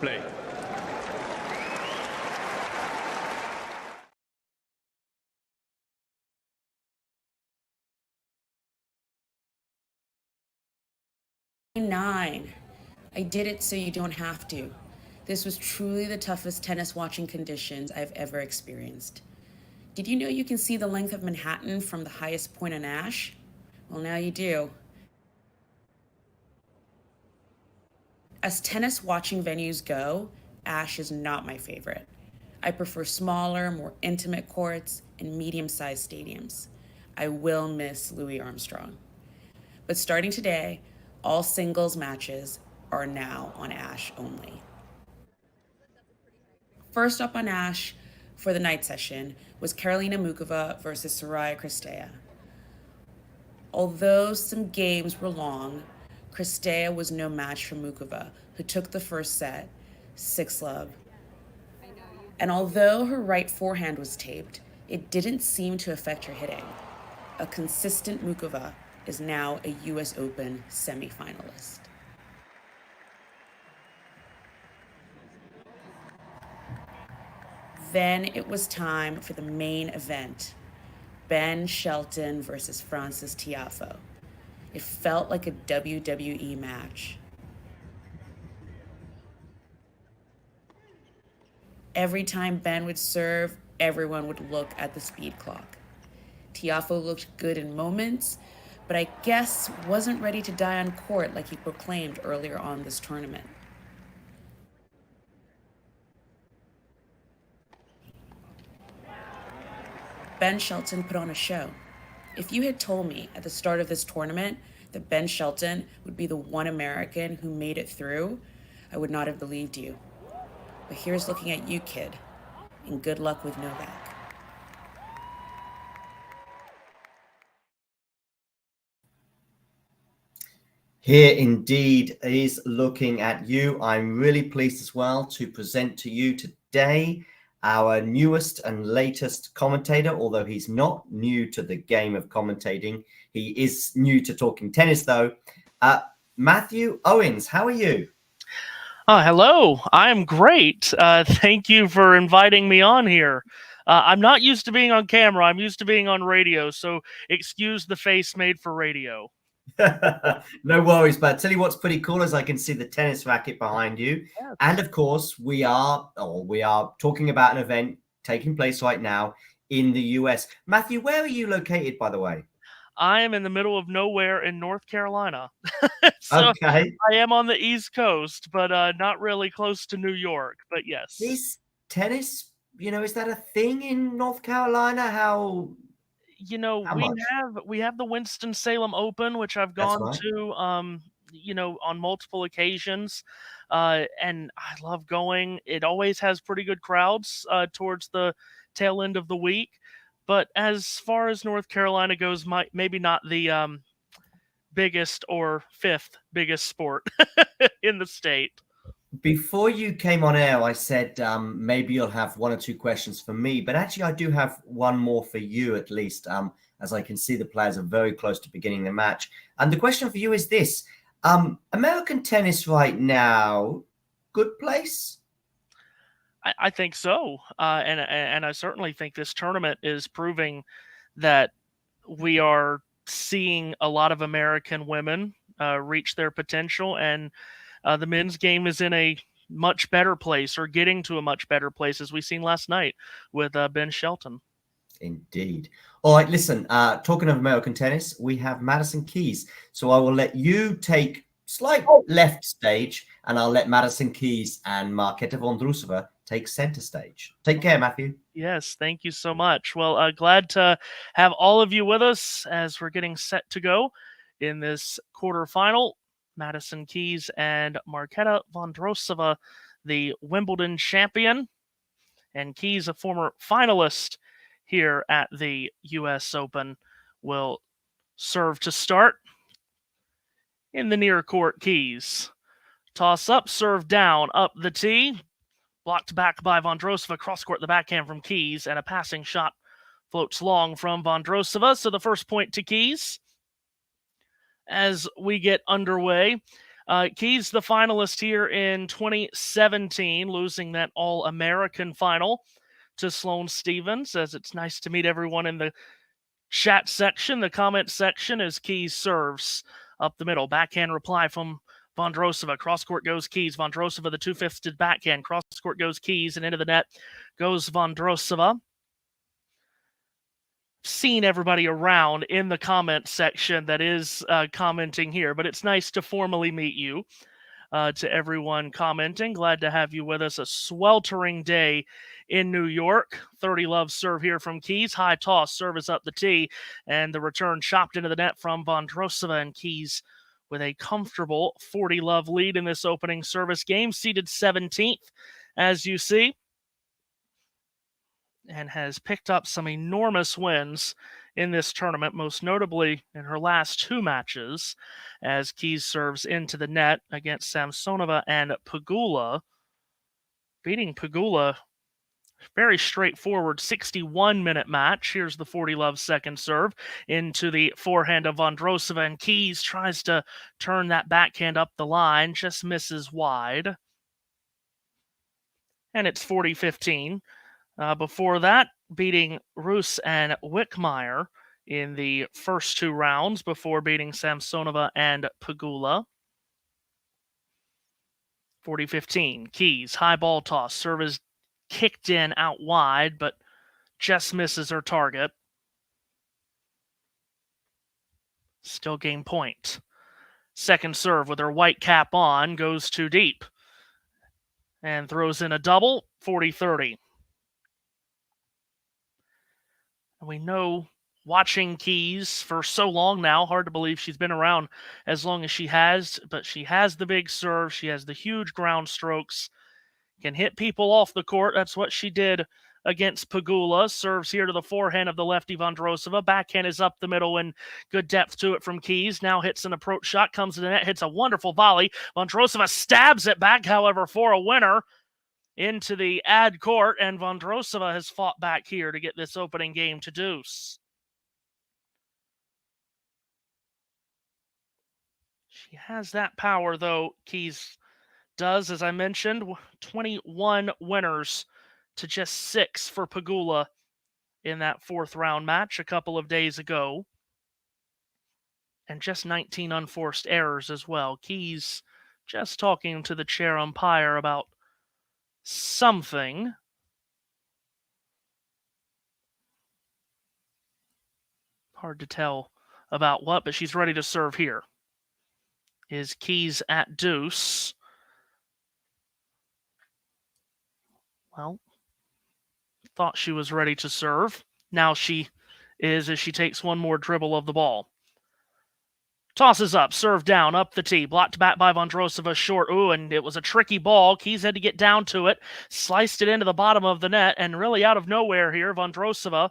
play. Nine. I did it so you don't have to. This was truly the toughest tennis watching conditions I've ever experienced. Did you know you can see the length of Manhattan from the highest point on Ash? Well, now you do. As tennis watching venues go, Ash is not my favorite. I prefer smaller, more intimate courts and medium-sized stadiums. I will miss Louis Armstrong. But starting today, all singles matches are now on Ash only. First up on Ash for the night session was Karolina Muchova versus Soraya Cristea. Although some games were long, Cristea was no match for Muchova, who took the first set, 6-love. And although her right forehand was taped, it didn't seem to affect her hitting. A consistent Muchova is now a US Open semifinalist. Then it was time for the main event, Ben Shelton versus Frances Tiafoe. It felt like a WWE match. Every time Ben would serve, everyone would look at the speed clock. Tiafoe looked good in moments, but I guess wasn't ready to die on court like he proclaimed earlier on this tournament. Ben Shelton put on a show. If you had told me at the start of this tournament that Ben Shelton would be the one American who made it through, I would not have believed you. But here's looking at you, kid, and good luck with Novak. Here indeed is looking at you. I'm really pleased as well to present to you today our newest and latest commentator, although he's not new to the game of commentating. He is new to talking tennis, though. Matthew Owens, how are you? Hello, I'm great. Thank you for inviting me on here. I'm not used to being on camera. I'm used to being on radio, so excuse the face made for radio. No worries, but I'll tell you what's pretty cool is I can see the tennis racket behind you. Yes. And of course, we are talking about an event taking place right now in the US. Matthew, where are you located, by the way? I am in the middle of nowhere in North Carolina. So Okay. I am on the East Coast, but not really close to New York, but yes. Is tennis, is that a thing in North Carolina? How we have the Winston-Salem Open, which I've gone to on multiple occasions, and I love going. It always has pretty good crowds towards the tail end of the week. But as far as North Carolina goes, maybe not the biggest or fifth biggest sport in the state. Before you came on air, I said maybe you'll have one or two questions for me, but actually I do have one more for you at least, as I can see the players are very close to beginning the match. And the question for you is this. American tennis right now, good place? I think so, and I certainly think this tournament is proving that we are seeing a lot of American women reach their potential, and the men's game is in a much better place, or getting to a much better place, as we seen last night with Ben Shelton. Indeed. All right, listen, talking of American tennis, we have Madison Keys. So I will let you take slight left stage, and I'll let Madison Keys and Marketa Vondrousova take center stage. Take care, Matthew. Yes, thank you so much. Well, glad to have all of you with us as we're getting set to go in this quarterfinal. Madison Keys and Marketa Vondrousova, the Wimbledon champion, and Keys, a former finalist here at the US Open, will serve to start. In the near court, Keys. Toss up, serve down, up the tee. Blocked back by Vondrousova, cross court the backhand from Keys, and a passing shot floats long from Vondrousova. So the first point to Keys. As we get underway, Keys, the finalist here in 2017, losing that All-American final to Sloane Stevens, as it's nice to meet everyone in the chat section, the comment section, as Keys serves up the middle. Backhand reply from Vondrousova. Cross court goes Keys. Vondrousova, the two-fisted backhand. Cross court goes Keys, and into the net goes Vondrousova. Seen everybody around in the comment section that is commenting here, but it's nice to formally meet you. To everyone commenting, glad to have you with us. A sweltering day in New York. 30 love serve here from Keys. High toss, service up the tee, and the return chopped into the net from Vondrousova, and Keys with a comfortable 40 love lead in this opening service game, seated 17th, as you see, and has picked up some enormous wins in this tournament, most notably in her last two matches, as Keys serves into the net against Samsonova and Pegula, beating Pegula. Very straightforward 61-minute match. Here's the 40 love second serve into the forehand of Vondrousova, and Keys tries to turn that backhand up the line, just misses wide. And it's 40-15. Before that, beating Roos and Wickmeyer in the first two rounds before beating Samsonova and Pegula. 40-15. Keys, high ball toss. Serve is kicked in out wide, but just misses her target. Still game point. Second serve with her white cap on, goes too deep. And throws in a double, 40-30. And we know, watching Keys for so long now, hard to believe she's been around as long as she has, but she has the big serve, she has the huge ground strokes, can hit people off the court. That's what she did against Pegula. Serves here to the forehand of the lefty Vondrousova. Backhand is up the middle and good depth to it from Keys. Now hits an approach shot, comes to the net, hits a wonderful volley. Vondrousova stabs it back, however, for a winner into the ad court, and Vondrousova has fought back here to get this opening game to deuce. She has that power, though. Keys does, as I mentioned, 21 winners to just 6 for Pegula in that fourth round match a couple of days ago. And just 19 unforced errors as well. Keys just talking to the chair umpire about something. Hard to tell about what, but she's ready to serve here. Is Keys at deuce? Well, thought she was ready to serve. Now she is, as she takes one more dribble of the ball. Tosses up, serve down, up the tee. Blocked back by Vondrousova, short. Ooh, and it was a tricky ball. Keys had to get down to it. Sliced it into the bottom of the net, and really out of nowhere here, Vondrousova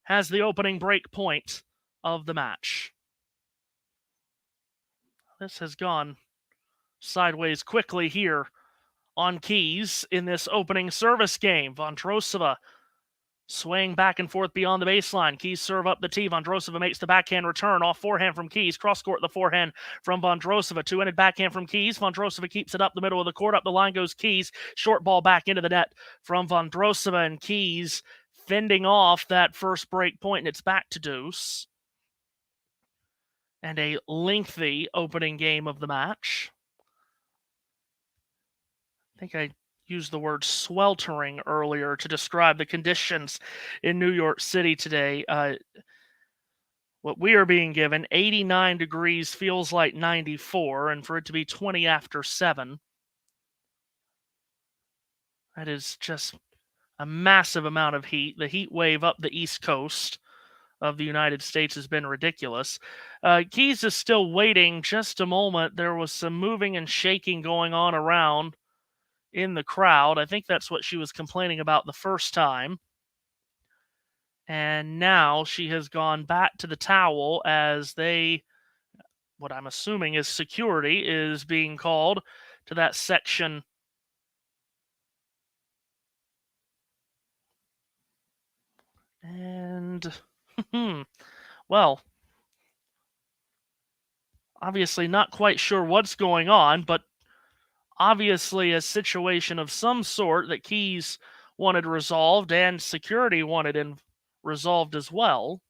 has the opening break point of the match. This has gone sideways quickly here on Keys in this opening service game. Vondrousova swaying back and forth beyond the baseline. Keys serve up the tee. Vondrousova makes the backhand return off forehand from Keys. Cross court the forehand from Vondrousova. Two-handed backhand from Keys. Vondrousova keeps it up the middle of the court. Up the line goes Keys. Short ball back into the net from Vondrousova, and Keys fending off that first break point, and it's back to deuce. And a lengthy opening game of the match. I think I used the word sweltering earlier to describe the conditions in New York City today. What we are being given, 89 degrees, feels like 94, and for it to be 20 after 7, that is just a massive amount of heat. The heat wave up the East Coast of the United States has been ridiculous. Keys is still waiting just a moment. There was some moving and shaking going on around in the crowd. I think that's what she was complaining about the first time. And now she has gone back to the towel as what I'm assuming is security, is being called to that section. And, well, Obviously not quite sure what's going on, but obviously a situation of some sort that Keys wanted resolved and security wanted resolved as well.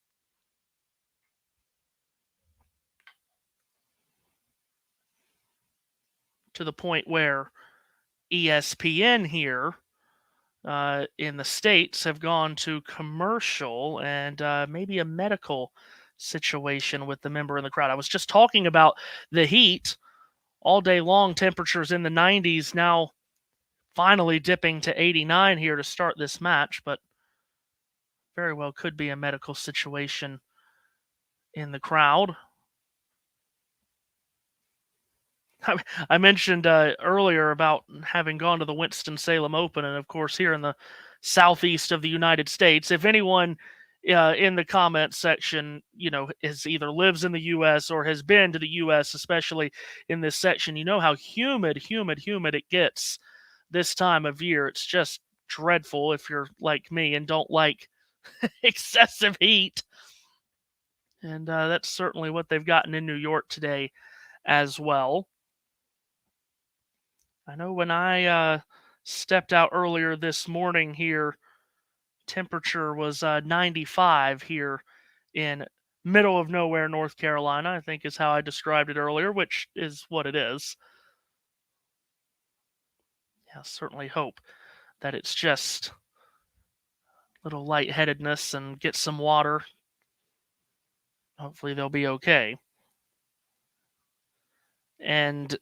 To the point where ESPN here in the States have gone to commercial and maybe a medical situation with the member in the crowd. I was just talking about the heat all day long, temperatures in the 90s, now finally dipping to 89 here to start this match, but very well could be a medical situation in the crowd. I mentioned earlier about having gone to the Winston-Salem Open, and of course here in the southeast of the United States. If anyone in the comments section, is either lives in the U.S. or has been to the U.S., especially in this section, you know how humid it gets this time of year. It's just dreadful if you're like me and don't like excessive heat. And that's certainly what they've gotten in New York today as well. I know when I stepped out earlier this morning here, temperature was 95 here in middle of nowhere, North Carolina, I think is how I described it earlier, which is what it is. Yeah, certainly hope that it's just a little lightheadedness and get some water. Hopefully they'll be okay. And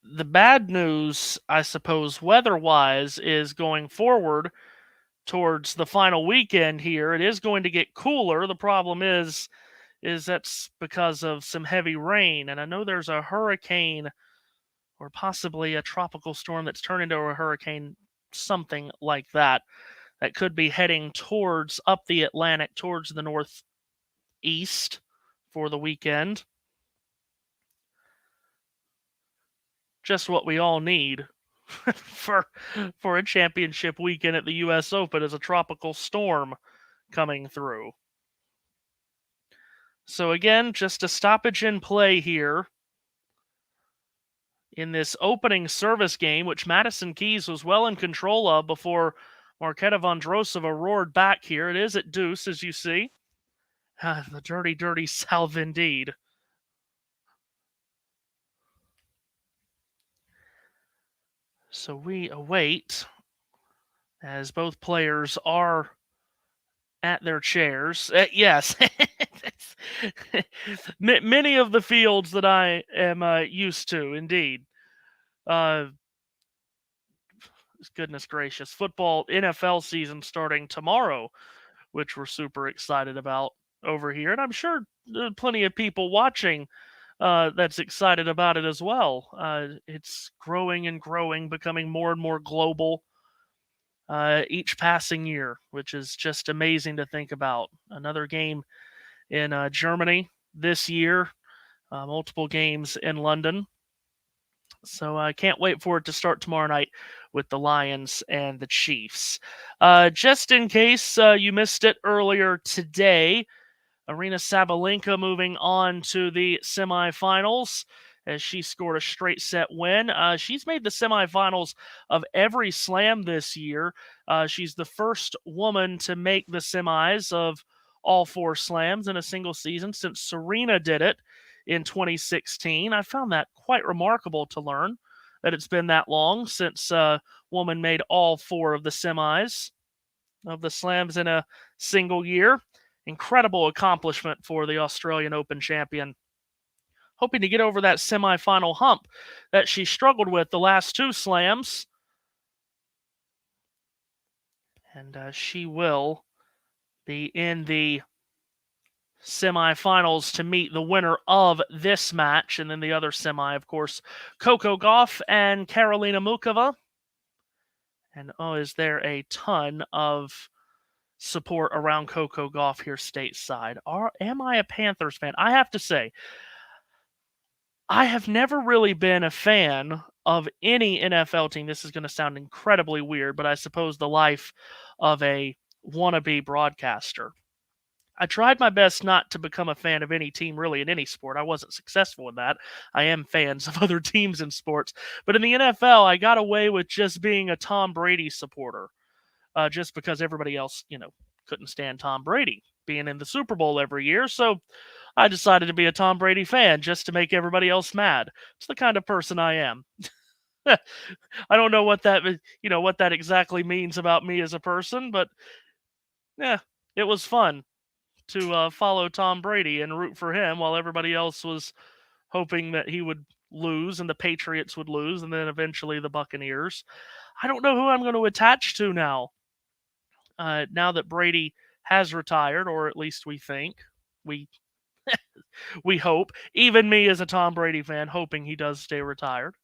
the bad news, I suppose, weather-wise, is going forward towards the final weekend here. It is going to get cooler. The problem is that's because of some heavy rain. And I know there's a hurricane or possibly a tropical storm that's turned into a hurricane, something like that could be heading towards up the Atlantic, towards the northeast for the weekend. Just what we all need for a championship weekend at the U.S. Open is a tropical storm coming through. So again, just a stoppage in play here in this opening service game, which Madison Keys was well in control of before Marketa Vondrousova roared back here. It is at deuce, as you see. The dirty, dirty salve indeed. So we await as both players are at their chairs. Yes. Many of the fields that I am used to, indeed. Goodness gracious. Football NFL season starting tomorrow, which we're super excited about over here. And I'm sure plenty of people watching that's excited about it as well. It's growing and growing, becoming more and more global each passing year, which is just amazing to think about. Another game in Germany this year, multiple games in London. So I can't wait for it to start tomorrow night with the Lions and the Chiefs. Just in case you missed it earlier today, Aryna Sabalenka moving on to the semifinals as she scored a straight set win. She's made the semifinals of every slam this year. She's the first woman to make the semis of all four slams in a single season since Serena did it in 2016. I found that quite remarkable to learn that it's been that long since a woman made all four of the semis of the slams in a single year. Incredible accomplishment for the Australian Open champion. Hoping to get over that semifinal hump that she struggled with the last two slams. And she will be in the semifinals to meet the winner of this match. And then the other semi, of course, Coco Gauff and Karolina Muchova. And is there a ton of support around Coco Gauff here stateside? Am I a Panthers fan? I have to say, I have never really been a fan of any NFL team. This is going to sound incredibly weird, but I suppose the life of a wannabe broadcaster. I tried my best not to become a fan of any team really in any sport. I wasn't successful in that. I am fans of other teams in sports. But in the NFL, I got away with just being a Tom Brady supporter, just because everybody else, couldn't stand Tom Brady being in the Super Bowl every year. So I decided to be a Tom Brady fan just to make everybody else mad. It's the kind of person I am. I don't know what that exactly means about me as a person, but yeah, it was fun to follow Tom Brady and root for him while everybody else was hoping that he would lose and the Patriots would lose and then eventually the Buccaneers. I don't know who I'm going to attach to now. Now that Brady has retired, or at least we think, we we hope. Even me as a Tom Brady fan, hoping he does stay retired.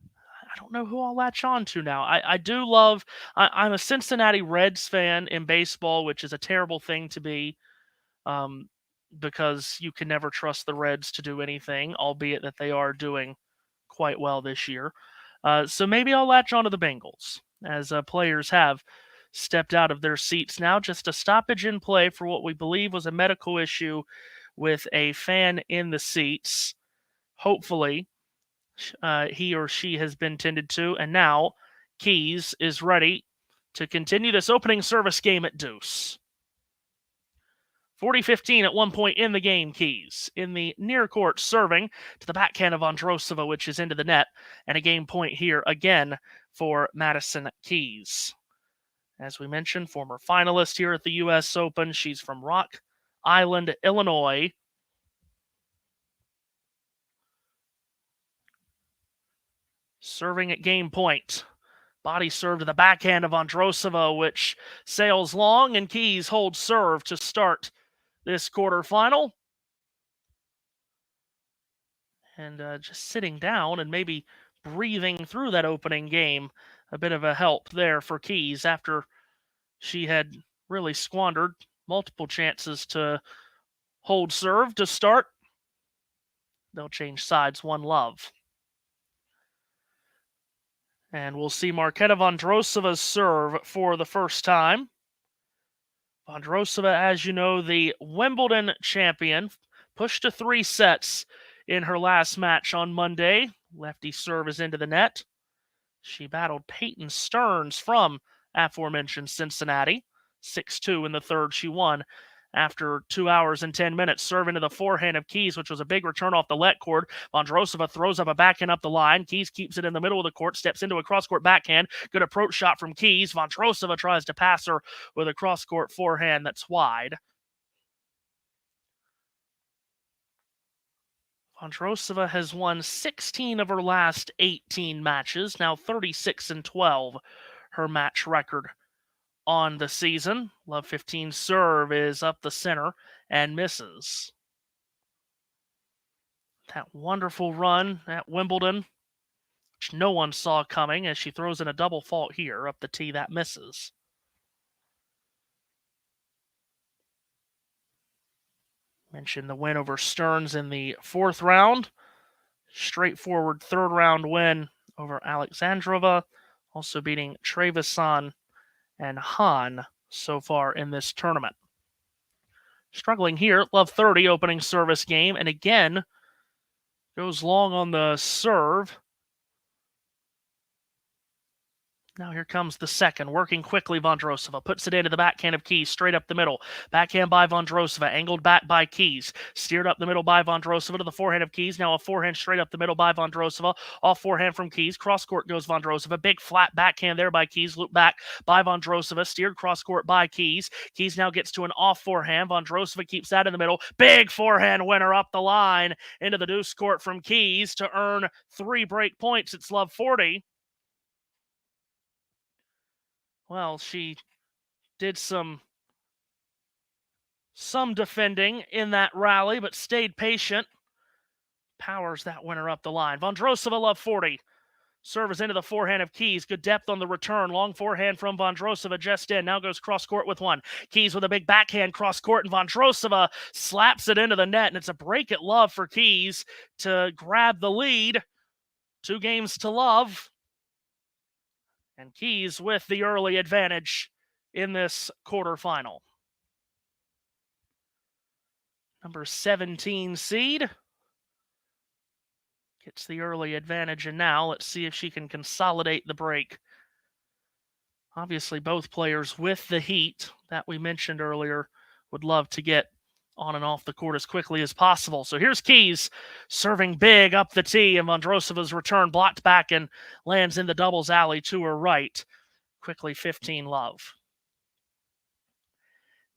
I don't know who I'll latch on to now. I do love. I'm a Cincinnati Reds fan in baseball, which is a terrible thing to be, um, because you can never trust the Reds to do anything, albeit that they are doing quite well this year. So maybe I'll latch on to the Bengals, as players have stepped out of their seats now. Just a stoppage in play for what we believe was a medical issue with a fan in the seats. Hopefully, he or she has been tended to, and now Keys is ready to continue this opening service game at deuce. 40-15 at one point in the game, Keys in the near court serving to the backhand of Vondrousova, which is into the net, and a game point here again for Madison Keys. As we mentioned, former finalist here at the U.S. Open. She's from Rock Island, Illinois. Serving at game point. Body serve to the backhand of Vondrousova, which sails long, and Keys holds serve to start this quarterfinal. And just sitting down and maybe breathing through that opening game, a bit of a help there for Keys after she had really squandered multiple chances to hold serve to start. They'll change sides 1-love. And we'll see Marketa Vondrousova's serve for the first time. Vondrousova, as you know, the Wimbledon champion, pushed to 3 sets in her last match on Monday. Lefty serve is into the net. She battled Peyton Stearns from aforementioned Cincinnati. 6-2 in the third. She won after 2 hours and 10 minutes. Serve into the forehand of Keys, which was a big return off the let cord. Vondrousova throws up a backhand up the line. Keys keeps it in the middle of the court, steps into a cross-court backhand. Good approach shot from Keys. Vondrousova tries to pass her with a cross-court forehand that's wide. Vondrousova has won 16 of her last 18 matches, now 36-12, her match record on the season. Love 15 serve is up the center and misses. That wonderful run at Wimbledon, which no one saw coming, as she throws in a double fault here up the tee, that misses. Mentioned the win over Stearns in the 4th round. Straightforward 3rd round win over Alexandrova, also beating Trevisan and Hahn so far in this tournament. Struggling here, love 30 opening service game, and again goes long on the serve. Now here comes the second, working quickly. Vondrousova puts it into the backhand of Keys, straight up the middle. Backhand by Vondrousova, angled back by Keys. Steered up the middle by Vondrousova to the forehand of Keys. Now a forehand straight up the middle by Vondrousova. Off forehand from Keys. Cross court goes Vondrousova. Big flat backhand there by Keys. Loop back by Vondrousova. Steered cross court by Keys. Keys now gets to an off forehand. Vondrousova keeps that in the middle. Big forehand winner up the line into the deuce court from Keys to earn 3 break points. It's love 40. Well, she did some defending in that rally, but stayed patient. Powers that winner up the line. Vondrousova, love 40. Serve is into the forehand of Keys. Good depth on the return. Long forehand from Vondrousova just in. Now goes cross court with one. Keys with a big backhand cross court, and Vondrousova slaps it into the net, and it's a break at love for Keys to grab the lead. 2 games to love. And Keys with the early advantage in this quarterfinal. number 17 seed. Gets the early advantage, and now let's see if she can consolidate the break. Obviously, both players with the heat that we mentioned earlier would love to get on and off the court as quickly as possible. So here's Keys serving big up the tee, and Vondrousova's return blocked back and lands in the doubles alley to her right. Quickly 15-love.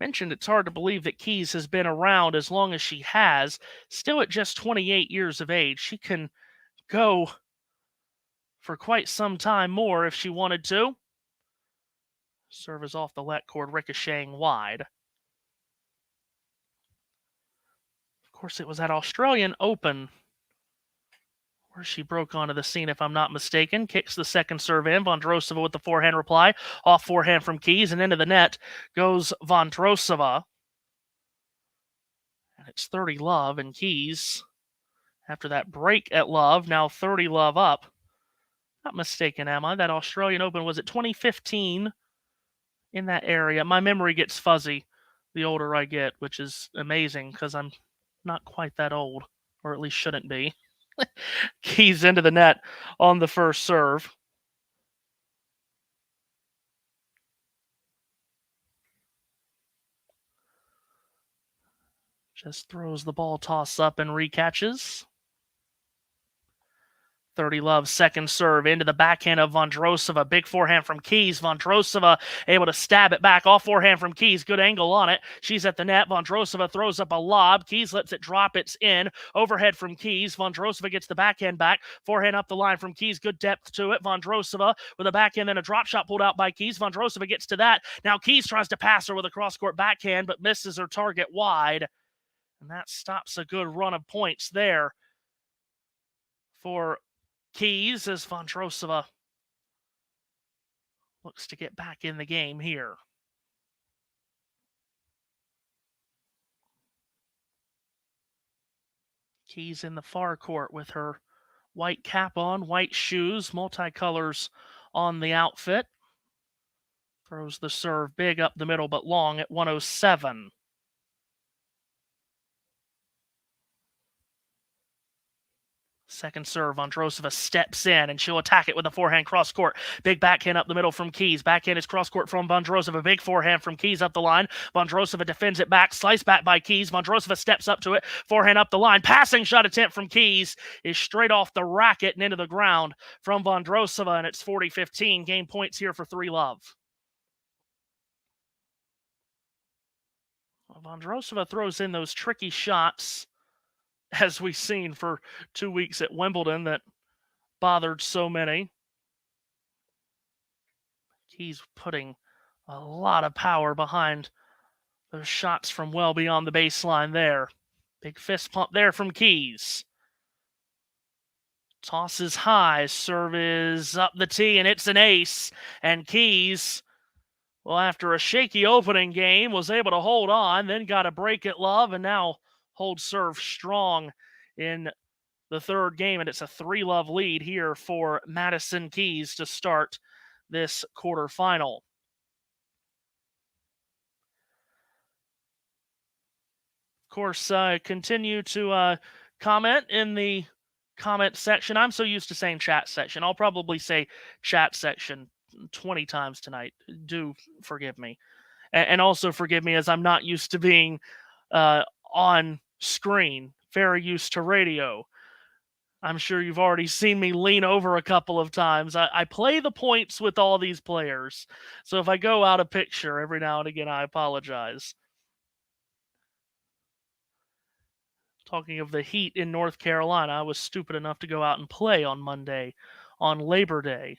Mentioned it's hard to believe that Keys has been around as long as she has. Still at just 28 years of age, she can go for quite some time more if she wanted to. Serve is off the let cord, ricocheting wide. Of course, it was at Australian Open where she broke onto the scene, if I'm not mistaken. Kicks the second serve in. Vondrousova with the forehand reply. Off forehand from Keys, and into the net goes Vondrousova. And it's 30-love, and Keys, after that break at love, now 30-love up. Not mistaken, am I? That Australian Open was at 2015 in that area. My memory gets fuzzy the older I get, which is amazing because I'm not quite that old, or at least shouldn't be. Keys into the net on the first serve. Just throws the ball toss up and recatches. 30-love second serve into the backhand of Vondrousova. Big forehand from Keys. Vondrousova able to stab it back. Off forehand from Keys. Good angle on it. She's at the net. Vondrousova throws up a lob. Keys lets it drop. It's in. Overhead from Keys. Vondrousova gets the backhand back. Forehand up the line from Keys. Good depth to it. Vondrousova with a backhand and a drop shot pulled out by Keys. Vondrousova gets to that. Now Keys tries to pass her with a cross-court backhand, but misses her target wide. And that stops a good run of points there for Keys as Vondrousova looks to get back in the game here. Keys in the far court with her white cap on, white shoes, multicolors on the outfit. Throws the serve big up the middle but long at 107. Second serve, Vondrousova steps in, and she'll attack it with a forehand cross-court. Big backhand up the middle from Keys. Backhand is cross-court from Vondrousova. Big forehand from Keys up the line. Vondrousova defends it back. Slice back by Keys. Vondrousova steps up to it. Forehand up the line. Passing shot attempt from Keys is straight off the racket and into the ground from Vondrousova, and it's 40-15. Game points here for 3-love. Vondrousova throws in those tricky shots, as we've seen for 2 weeks at Wimbledon, that bothered so many. Keys putting a lot of power behind those shots from well beyond the baseline there. Big fist pump there from Keys. Tosses high, serve is up the tee, and it's an ace. And Keys, well, after a shaky opening game, was able to hold on, then got a break at love, and now holds serve strong in the third game, and it's a 3-love lead here for Madison Keys to start this quarterfinal. Of course, continue to comment in the comment section. I'm so used to saying chat section. I'll probably say chat section 20 times tonight. Do forgive me. And also forgive me as I'm not used to being on screen, very used to radio. I'm sure you've already seen me lean over a couple of times. I play the points with all these players, so if I go out of picture every now and again, I apologize. Talking of the heat in North Carolina, I was stupid enough to go out and play on Monday, on Labor Day.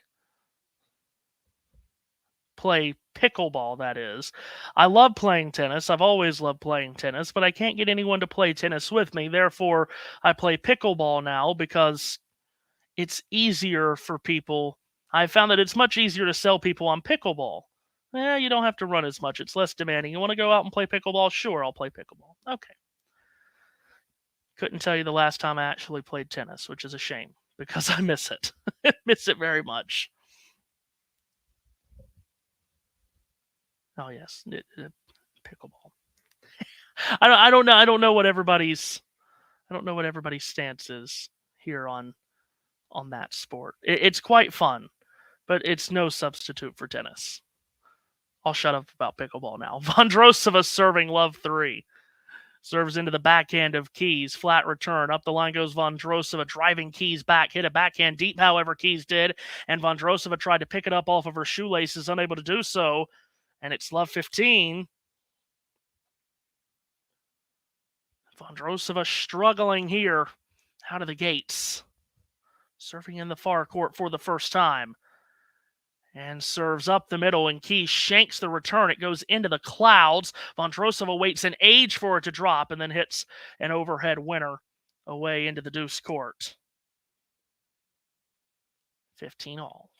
Play pickleball, that is. I love playing tennis. I've always loved playing tennis, but I can't get anyone to play tennis with me. Therefore, I play pickleball now because it's easier for people. I found that it's much easier to sell people on pickleball. You don't have to run as much. It's less demanding. You want to go out and play pickleball? Sure, I'll play pickleball. Okay. Couldn't tell you the last time I actually played tennis, which is a shame because I miss it. I miss it very much. Oh, yes, pickleball. I don't know. I don't know what everybody's stance is here on that sport. It's quite fun, but it's no substitute for tennis. I'll shut up about pickleball now. Vondrousova serving love 3. Serves into the backhand of Keys. Flat return. Up the line goes Vondrousova, driving Keys back. Hit a backhand deep, however, Keys did. And Vondrousova tried to pick it up off of her shoelaces, unable to do so. And it's love 15. Vondrousova struggling here out of the gates. Serving in the far court for the first time. And serves up the middle, and Keys shanks the return. It goes into the clouds. Vondrousova waits an age for it to drop and then hits an overhead winner away into the deuce court. 15 all.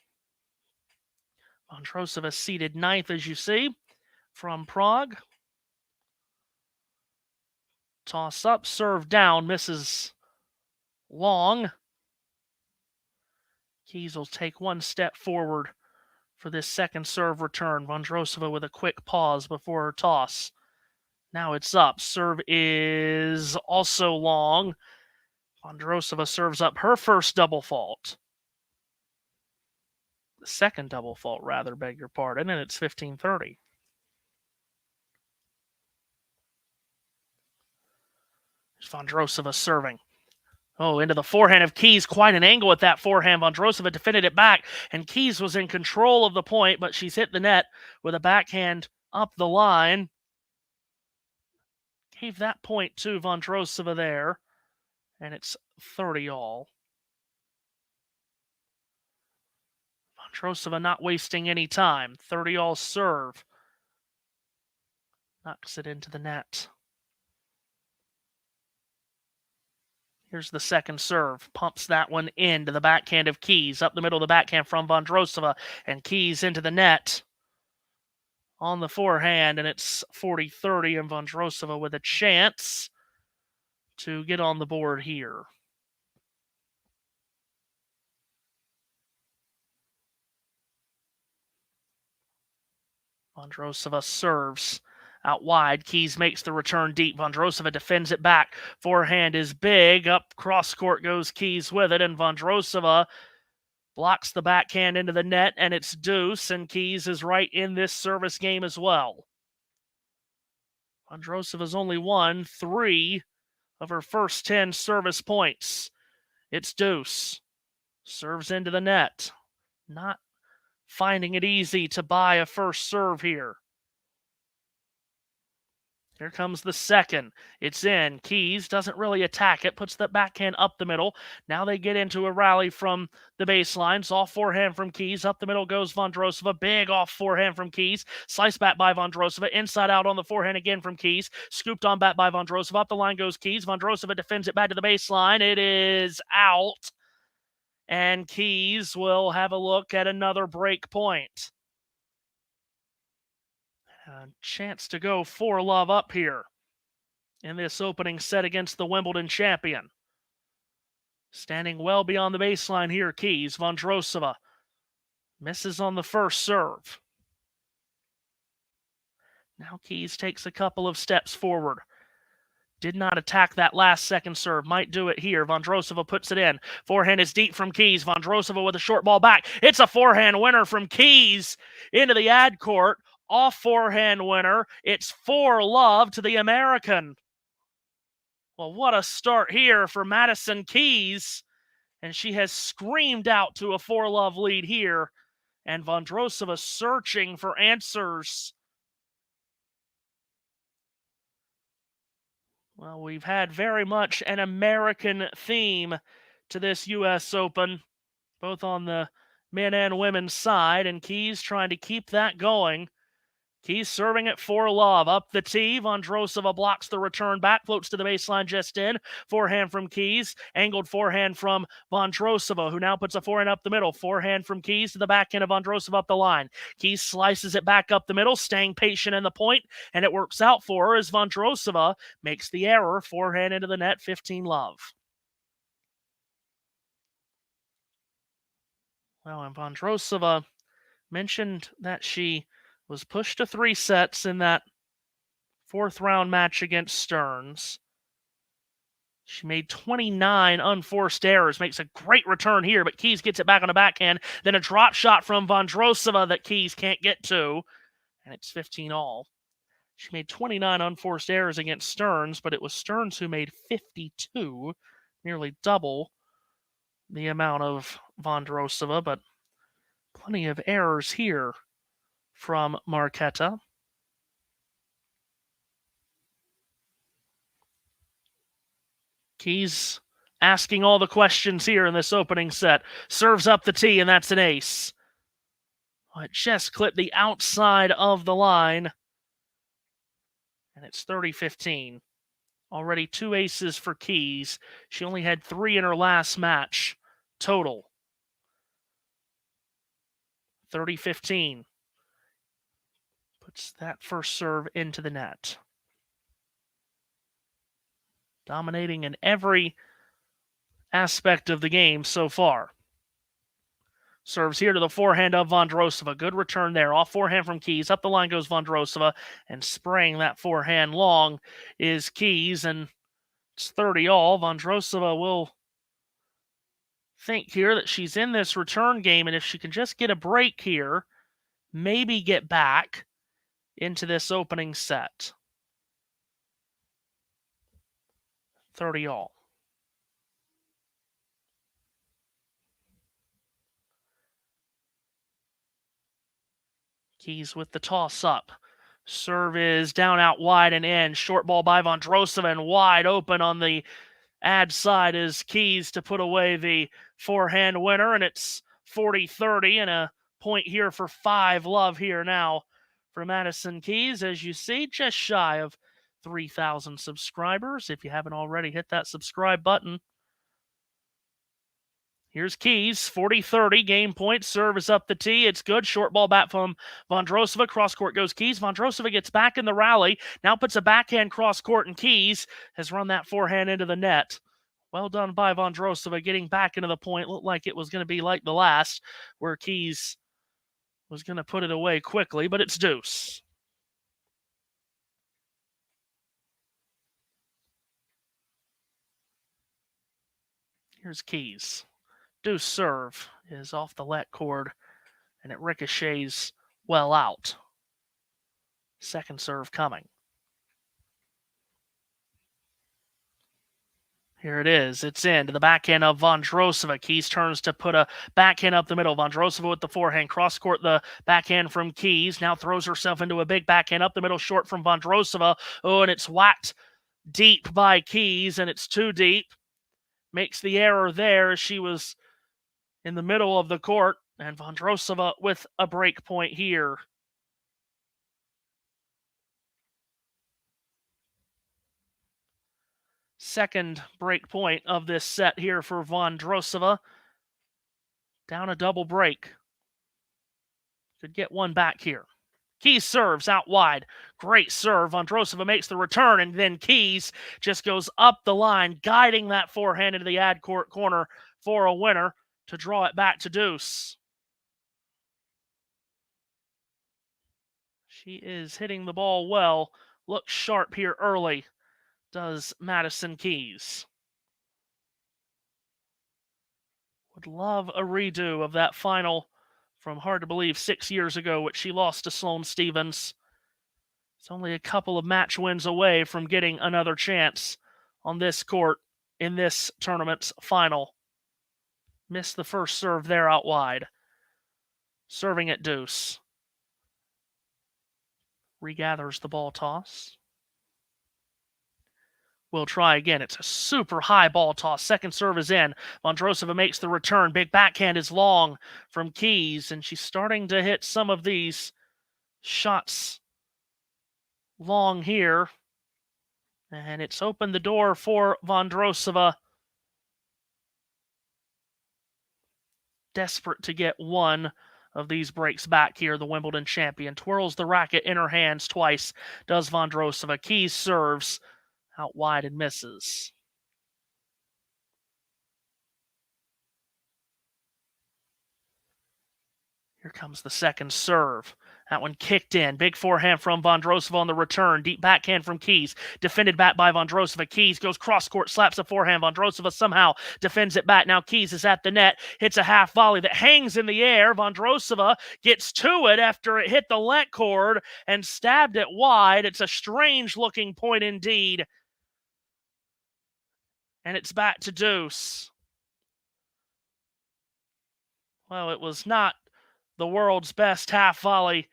Vondrousova seated 9th, as you see, from Prague. Toss up, serve down, misses long. Keys will take one step forward for this second serve return. Vondrousova with a quick pause before her toss. Now it's up. Serve is also long. Vondrousova serves up her first double fault. The second double fault, rather, beg your pardon, and it's 15-30. Vondrousova serving. Oh, into the forehand of Keys. Quite an angle at that forehand. Vondrousova defended it back, and Keys was in control of the point, but she's hit the net with a backhand up the line. Gave that point to Vondrousova there, and it's 30 all. Vondrousova not wasting any time. 30 all serve. Knocks it into the net. Here's the second serve. Pumps that one into the backhand of Keys. Up the middle of the backhand from Vondrousova. And Keys into the net on the forehand. And it's 40-30. And Vondrousova with a chance to get on the board here. Vondrousova serves out wide. Keys makes the return deep. Vondrousova defends it back. Forehand is big. Up cross court goes Keys with it. And Vondrousova blocks the backhand into the net. And it's deuce. And Keys is right in this service game as well. Vondrousova's only won 3 of her first 10 service points. It's deuce. Serves into the net. Not finding it easy to buy a first serve here. Here comes the second. It's in. Keys doesn't really attack it. Puts the backhand up the middle. Now they get into a rally from the baseline. Soft forehand from Keys. Up the middle goes Vondrousova. Big off forehand from Keys. Slice back by Vondrousova. Inside out on the forehand again from Keys. Scooped on back by Vondrousova. Up the line goes Keys. Vondrousova defends it back to the baseline. It is out. And Keys will have a look at another break point. A chance to go 4-love up here in this opening set against the Wimbledon champion. Standing well beyond the baseline here, Keys. Vondrousova misses on the first serve. Now Keys takes a couple of steps forward. Did not attack that last second serve. Might do it here. Vondrousova puts it in. Forehand is deep from Keys. Vondrousova with a short ball back. It's a forehand winner from Keys into the ad court. Off forehand winner. It's 4-love to the American. Well, what a start here for Madison Keys. And she has screamed out to a 4-love lead here. And Vondrousova searching for answers. Well, we've had very much an American theme to this U.S. Open, both on the men and women's side, and Keys trying to keep that going. Keys serving at 4-love. Up the tee. Vondrousova blocks the return back. Floats to the baseline just in. Forehand from Keys. Angled forehand from Vondrousova, who now puts a forehand up the middle. Forehand from Keys to the backhand of Vondrousova up the line. Keys slices it back up the middle, staying patient in the point, and it works out for her as Vondrousova makes the error. Forehand into the net, 15-love. Well, and Vondrousova mentioned that she was pushed to 3 sets in that Fourth round match against Stearns. She made 29 unforced errors, makes a great return here, but Keys gets it back on the backhand. Then a drop shot from Vondrousova that Keys can't get to, and it's 15-all. She made 29 unforced errors against Stearns, but it was Stearns who made 52, nearly double the amount of Vondrousova, but plenty of errors here from Marketa. Keys asking all the questions here in this opening set. Serves up the tee, and that's an ace. Oh, it just clipped the outside of the line, and it's 30-15. Already 2 aces for Keys. She only had 3 in her last match total. 30-15. Puts that first serve into the net. Dominating in every aspect of the game so far. Serves here to the forehand of Vondrousova. Good return there. Off forehand from Keys. Up the line goes Vondrousova. And spraying that forehand long is Keys. And it's 30-all. Vondrousova will think here that she's in this return game. And if she can just get a break here, maybe get back into this opening set. 30-all. Keys with the toss up. Serve is down, out, wide, and in. Short ball by Vondrousova, and wide open on the ad side is Keys to put away the forehand winner, and it's 40-30, and a point here for 5-love here now for Madison Keys. As you see, just shy of 3,000 subscribers. If you haven't already, hit that subscribe button. Here's Keys, 40-30, game point, serve is up the tee, it's good, short ball back from Vondrousova, cross court goes Keys, Vondrousova gets back in the rally, now puts a backhand cross court, and Keys has run that forehand into the net. Well done by Vondrousova, getting back into the point, looked like it was going to be like the last, where Keys was going to put it away quickly, but it's deuce. Here's Keys. Deuce serve is off the let cord, and it ricochets well out. Second serve coming. Here it is. It's in to the backhand of Vondrousova. Keys turns to put a backhand up the middle. Vondrousova with the forehand. Cross court the backhand from Keys. Now throws herself into a big backhand up the middle, short from Vondrousova. Oh, and it's whacked deep by Keys, and it's too deep. Makes the error there as she was in the middle of the court, and Vondrousova with a break point here. Second break point of this set here for Vondrousova. Down a double break. Could get one back here. Keys serves out wide. Great serve. Vondrousova makes the return, and then Keys just goes up the line, guiding that forehand into the ad court corner for a winner to draw it back to deuce. She is hitting the ball well. Looks sharp here early, does Madison Keys. Would love a redo of that final from, hard to believe, 6 years ago, which she lost to Sloane Stephens. It's only a couple of match wins away from getting another chance on this court in this tournament's final. Missed the first serve there out wide. Serving at deuce. Regathers the ball toss. We'll try again. It's a super high ball toss. Second serve is in. Vondrousova makes the return. Big backhand is long from Keys, and she's starting to hit some of these shots long here. And it's opened the door for Vondrousova. Desperate to get one of these breaks back here, the Wimbledon champion. Twirls the racket in her hands twice, does Vondrousova. Keys serves out wide and misses. Here comes the second serve. That one kicked in. Big forehand from Vondrousova on the return. Deep backhand from Keys. Defended back by Vondrousova. Keys goes cross-court, slaps a forehand. Vondrousova somehow defends it back. Now Keys is at the net. Hits a half volley that hangs in the air. Vondrousova gets to it after it hit the let cord and stabbed it wide. It's a strange-looking point indeed. And it's back to deuce. Well, it was not the world's best half volley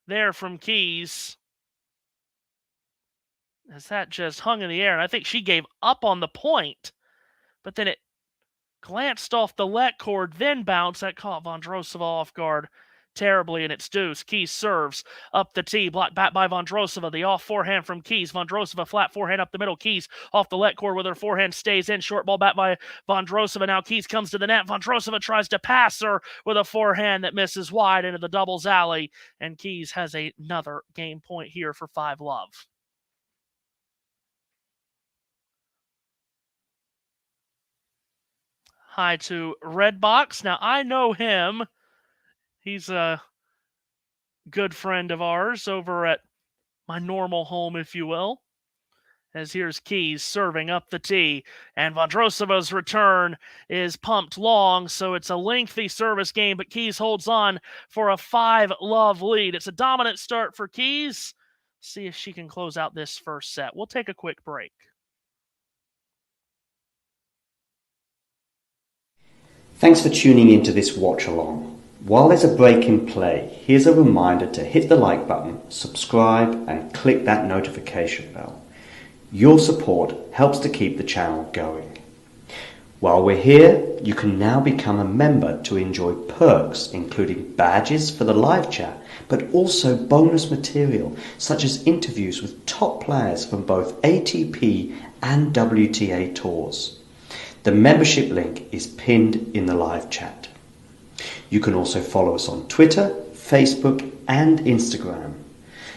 there from Keys, as that just hung in the air. And I think she gave up on the point, but then it glanced off the let cord, then bounced. That caught Vondrousova off guard terribly, and it's deuce. Keys serves up the tee, blocked back by Vondrousova. The off forehand from Keys. Vondrousova flat forehand up the middle. Keys off the let cord with her forehand stays in. Short ball back by Vondrousova. Now Keys comes to the net. Vondrousova tries to pass her with a forehand that misses wide into the doubles alley, and Keys has another game point here for 5-love. High to Redbox. Now I know him. He's a good friend of ours over at my normal home, if you will. As here's Keys serving up the tee, and Vondrousova's return is pumped long, so it's a lengthy service game, but Keys holds on for a 5-love lead. It's a dominant start for Keys. See if she can close out this first set. We'll take a quick break. Thanks for tuning into this watch along. While there's a break in play, here's a reminder to hit the like button, subscribe, and click that notification bell. Your support helps to keep the channel going. While we're here, you can now become a member to enjoy perks, including badges for the live chat, but also bonus material such as interviews with top players from both ATP and WTA tours. The membership link is pinned in the live chat. You can also follow us on Twitter, Facebook, and Instagram.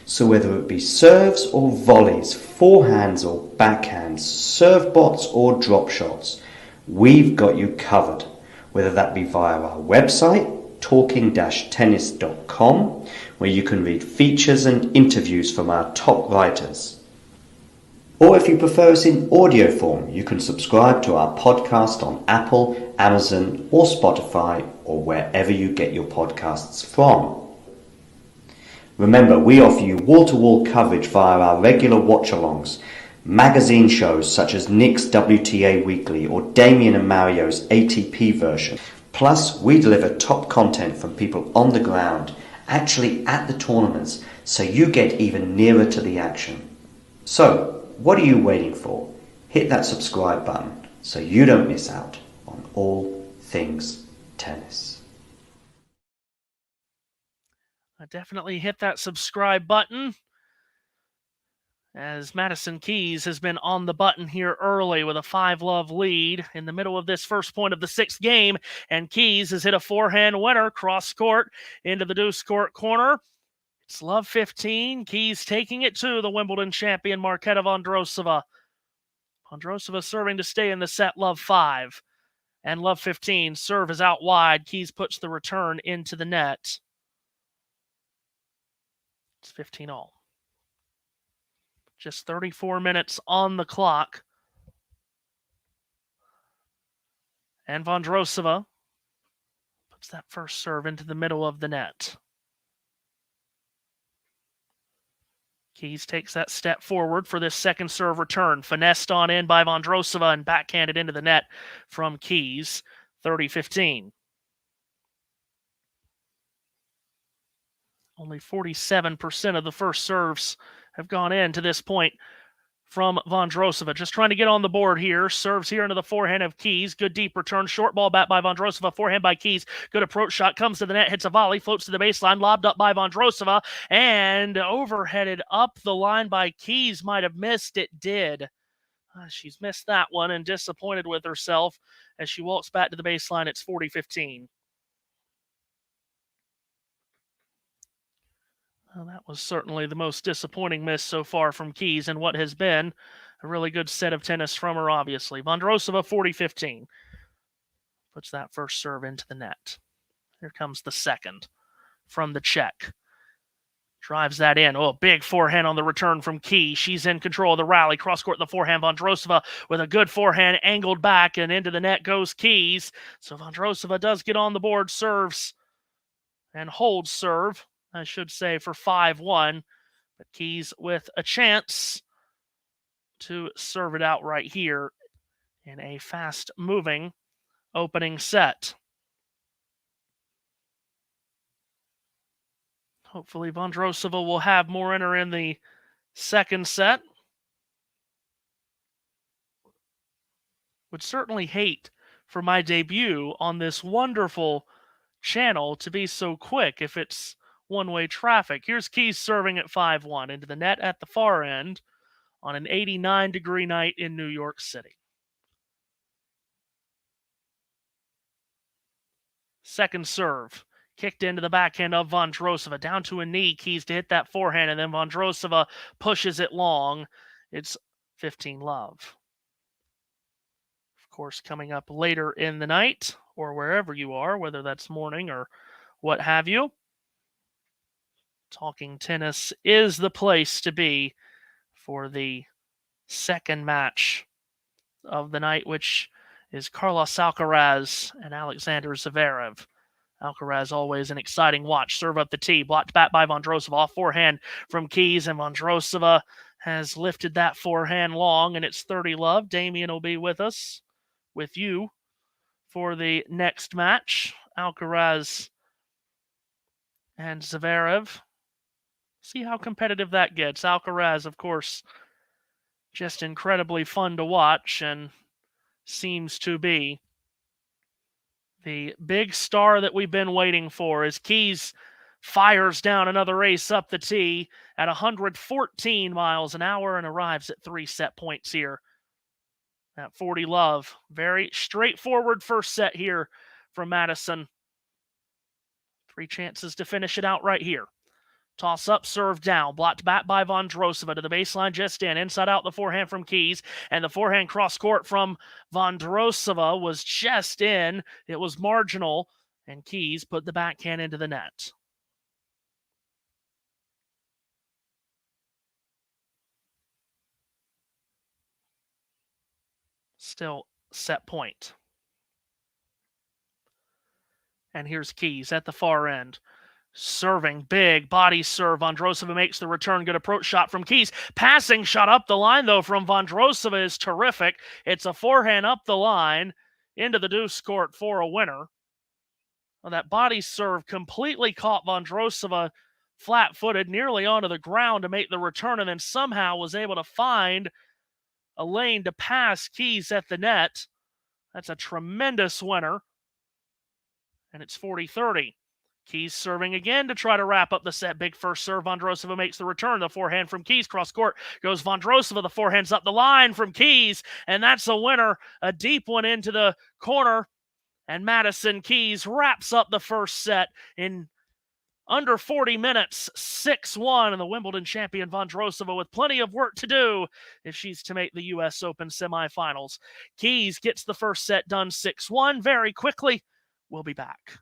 So whether it be serves or volleys, forehands or backhands, serve bots or drop shots, we've got you covered. Whether that be via our website, talking-tennis.com, where you can read features and interviews from our top writers. Or if you prefer us in audio form, you can subscribe to our podcast on Apple, Amazon, or Spotify, or wherever you get your podcasts from. Remember, we offer you wall-to-wall coverage via our regular watch-alongs, magazine shows such as Nick's WTA Weekly or Damien and Mario's ATP version. Plus, we deliver top content from people on the ground, actually at the tournaments, so you get even nearer to the action. So, what are you waiting for? Hit that subscribe button so you don't miss out on all things tennis. Definitely hit that subscribe button, as Madison Keys has been on the button here early with a 5-love lead in the middle of this first point of the 6th game, and Keys has hit a forehand winner cross court into the deuce court corner. It's love 15. Keys taking it to the Wimbledon champion Marketa Vondrousova. Vondrousova serving to stay in the set, love 5. And love 15. Serve is out wide. Keys puts the return into the net. It's 15-all. Just 34 minutes on the clock. And Vondrousova puts that first serve into the middle of the net. Keys takes that step forward for this second serve return. Finessed on in by Vondrousova and backhanded into the net from Keys. 30-15. Only 47% of the first serves have gone in to this point from Vondrousova. Just trying to get on the board here. Serves here into the forehand of Keys. Good deep return. Short ball back by Vondrousova. Forehand by Keys. Good approach shot. Comes to the net. Hits a volley. Floats to the baseline. Lobbed up by Vondrousova. And overheaded up the line by Keys. Might have missed. It did. She's missed that one and disappointed with herself as she walks back to the baseline. It's 40-15. Well, that was certainly the most disappointing miss so far from Keys and what has been a really good set of tennis from her, obviously. Vondrousova, 40-15. Puts that first serve into the net. Here comes the second from the Czech. Drives that in. Oh, big forehand on the return from Keys. She's in control of the rally. Cross court the forehand. Vondrousova with a good forehand angled back, and into the net goes Keys. So Vondrousova does get on the board, serves and holds serve, I should say, for 5-1. But Keys with a chance to serve it out right here in a fast-moving opening set. Hopefully Vondrousova will have more in her in the second set. Would certainly hate for my debut on this wonderful channel to be so quick if it's one-way traffic. Here's Keys serving at 5-1 into the net at the far end on an 89-degree night in New York City. Second serve. Kicked into the backhand of Vondrousova. Down to a knee. Keys to hit that forehand, and then Vondrousova pushes it long. It's 15-love. Of course, coming up later in the night, or wherever you are, whether that's morning or what have you, Talking Tennis is the place to be for the second match of the night, which is Carlos Alcaraz and Alexander Zverev. Alcaraz always an exciting watch. Serve up the tee. Blocked back by Vondrousova. Off forehand from Keys, and Vondrousova has lifted that forehand long, and it's 30-love. Damien will be with us, with you, for the next match. Alcaraz and Zverev. See how competitive that gets. Alcaraz, of course, just incredibly fun to watch and seems to be the big star that we've been waiting for as Keys fires down another ace up the tee at 114 miles an hour and arrives at 3 set points here at 40-love. Very straightforward first set here from Madison. 3 chances to finish it out right here. Toss up, serve down. Blocked back by Vondrousova to the baseline just in. Inside out the forehand from Keys. And the forehand cross court from Vondrousova was just in. It was marginal. And Keys put the backhand into the net. Still set point. And here's Keys at the far end. Serving big, body serve. Vondrousova makes the return. Good approach shot from Keys. Passing shot up the line, though, from Vondrousova is terrific. It's a forehand up the line into the deuce court for a winner. Well, that body serve completely caught Vondrousova flat-footed, nearly onto the ground to make the return, and then somehow was able to find a lane to pass Keys at the net. That's a tremendous winner. And it's 40-30. Keys serving again to try to wrap up the set. Big first serve. Vondrousova makes the return. The forehand from Keys. Cross court goes Vondrousova. The forehand's up the line from Keys. And that's a winner. A deep one into the corner. And Madison Keys wraps up the first set in under 40 minutes. 6-1. And the Wimbledon champion Vondrousova with plenty of work to do if she's to make the U.S. Open semifinals. Keys gets the first set done 6-1 very quickly. We'll be back.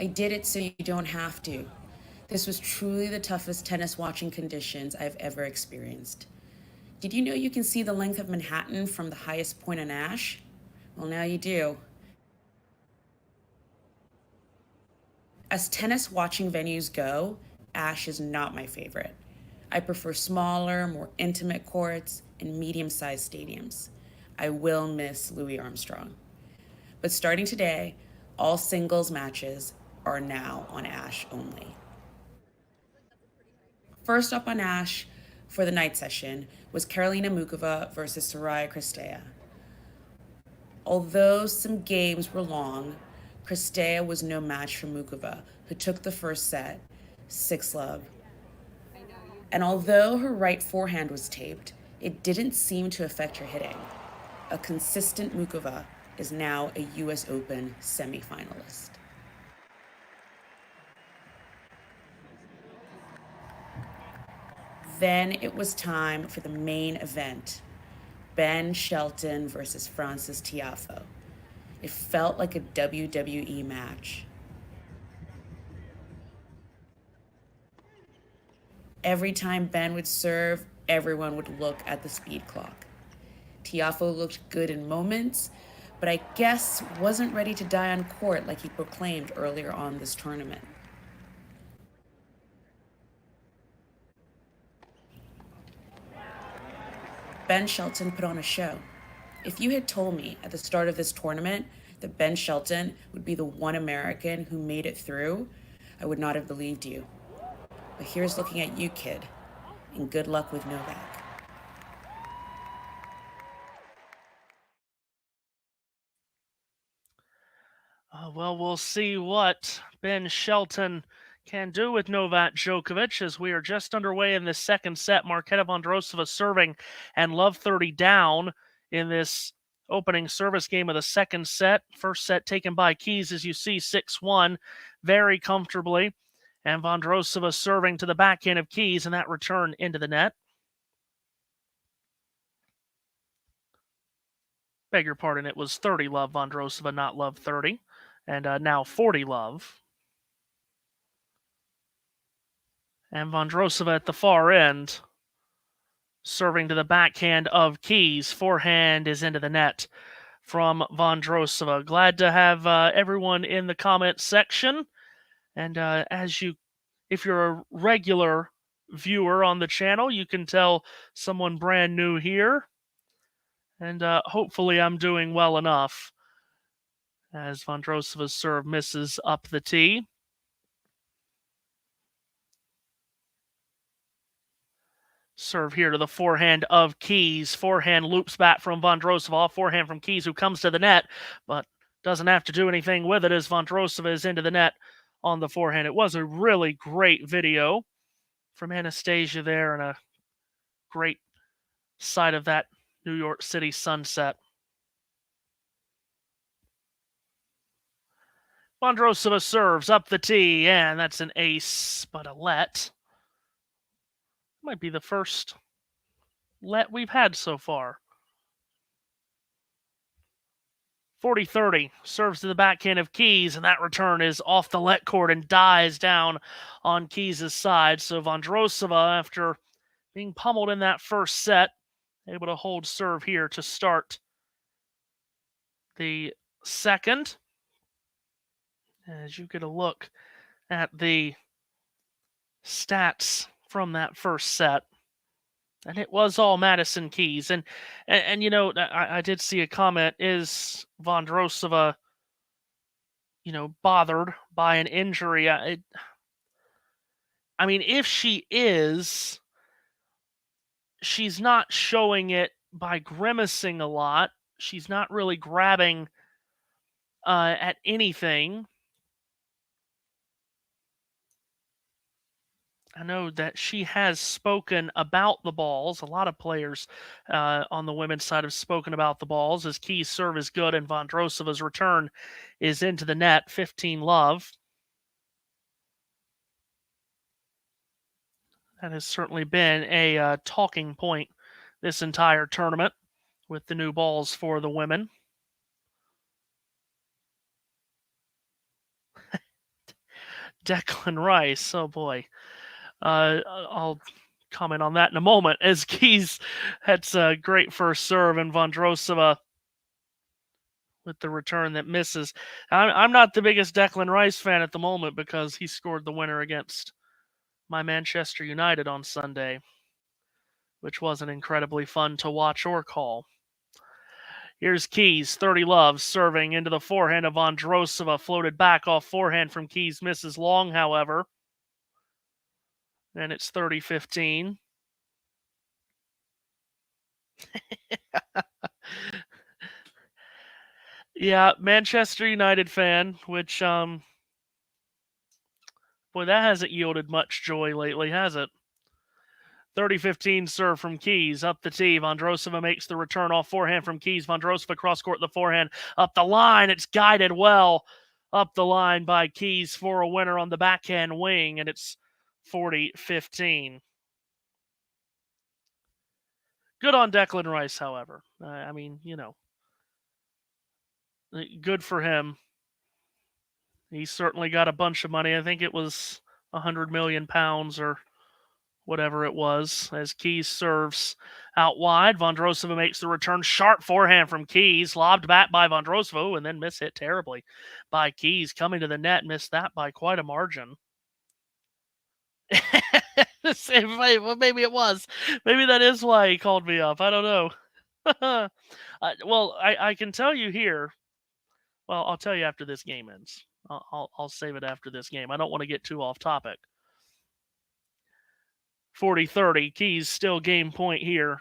I did it so you don't have to. This was truly the toughest tennis watching conditions I've ever experienced. Did you know you can see the length of Manhattan from the highest point on Ash? Well, now you do. As tennis watching venues go, Ash is not my favorite. I prefer smaller, more intimate courts and medium-sized stadiums. I will miss Louis Armstrong. But starting today, all singles matches are now on Ash only. First up on Ash for the night session was Karolina Muchova versus Soraya Cristea. Although some games were long, Cristea was no match for Muchova, who took the first set, 6-love. And although her right forehand was taped, it didn't seem to affect her hitting. A consistent Muchova is now a US Open semifinalist. Then it was time for the main event, Ben Shelton versus Frances Tiafoe. It felt like a WWE match. Every time Ben would serve, everyone would look at the speed clock. Tiafoe looked good in moments, but I guess wasn't ready to die on court like he proclaimed earlier on this tournament. Ben Shelton put on a show. If you had told me at the start of this tournament that Ben Shelton would be the one American who made it through, I would not have believed you. But here's looking at you, kid, and good luck with Novak. Well, we'll see what Ben Shelton can do with Novak Djokovic as we are just underway in the second set. Marketa Vondrousova serving and love 30 down in this opening service game of the second set. First set taken by Keys, as you see, 6-1 very comfortably. And Vondrousova serving to the backhand of Keys, and that return into the net. Beg your pardon, it was 30 love Vondrousova, not love 30. And now 40 love. And Vondrousova at the far end, serving to the backhand of Keys. Forehand is into the net from Vondrousova. Glad to have everyone in the comment section. And if you're a regular viewer on the channel, you can tell someone brand new here. And hopefully I'm doing well enough as Vondrousova's serve misses up the tee. Serve here to the forehand of Keys. Forehand loops back from Vondrousova. Forehand from Keys, who comes to the net, but doesn't have to do anything with it as Vondrousova is into the net on the forehand. It was a really great video from Anastasia there, and a great sight of that New York City sunset. Vondrousova serves up the tee, and that's an ace, but a let. Might be the first let we've had so far. 40-30, serves to the backhand of Keys, and that return is off the let court and dies down on Keys' side. So Vondrousova, after being pummeled in that first set, able to hold serve here to start the second. As you get a look at the stats from that first set, and it was all Madison Keys. And you know, I did see a comment, is Vondrousova, bothered by an injury? I mean, if she is, she's not showing it by grimacing a lot. She's not really grabbing at anything. I know that she has spoken about the balls. A lot of players on the women's side have spoken about the balls, as Keys' serve is good and Vondrousova's return is into the net. 15 love. That has certainly been a talking point this entire tournament with the new balls for the women. Declan Rice, oh boy. I'll comment on that in a moment, as Keys hits a great first serve and Vondrousova with the return that misses. I'm not the biggest Declan Rice fan at the moment because he scored the winner against my Manchester United on Sunday, which wasn't incredibly fun to watch or call. Here's Keys, 30 Love, serving into the forehand of Vondrousova, floated back off forehand from Keys, misses long, however. And it's 30-15. Yeah, Manchester United fan, which, boy, that hasn't yielded much joy lately, has it? 30-15 serve from Keys, up the tee. Vondrousova makes the return off forehand from Keys. Vondrousova cross-court the forehand, up the line. It's guided well up the line by Keys for a winner on the backhand wing, and it's 40-15. Good on Declan Rice, however. I mean, good for him. He certainly got a bunch of money. I think it was £100 million or whatever it was, as Keys serves out wide. Vondrousova makes the return. Sharp forehand from Keys, lobbed back by Vondrousova, and then mishit terribly by Keys. Coming to the net, missed that by quite a margin. Well, maybe it was. Maybe that is why he called me up. I don't know. Well, I can tell you here. Well, I'll tell you after this game ends. I'll save it after this game. I don't want to get too off topic. 40-30. Keys still game point here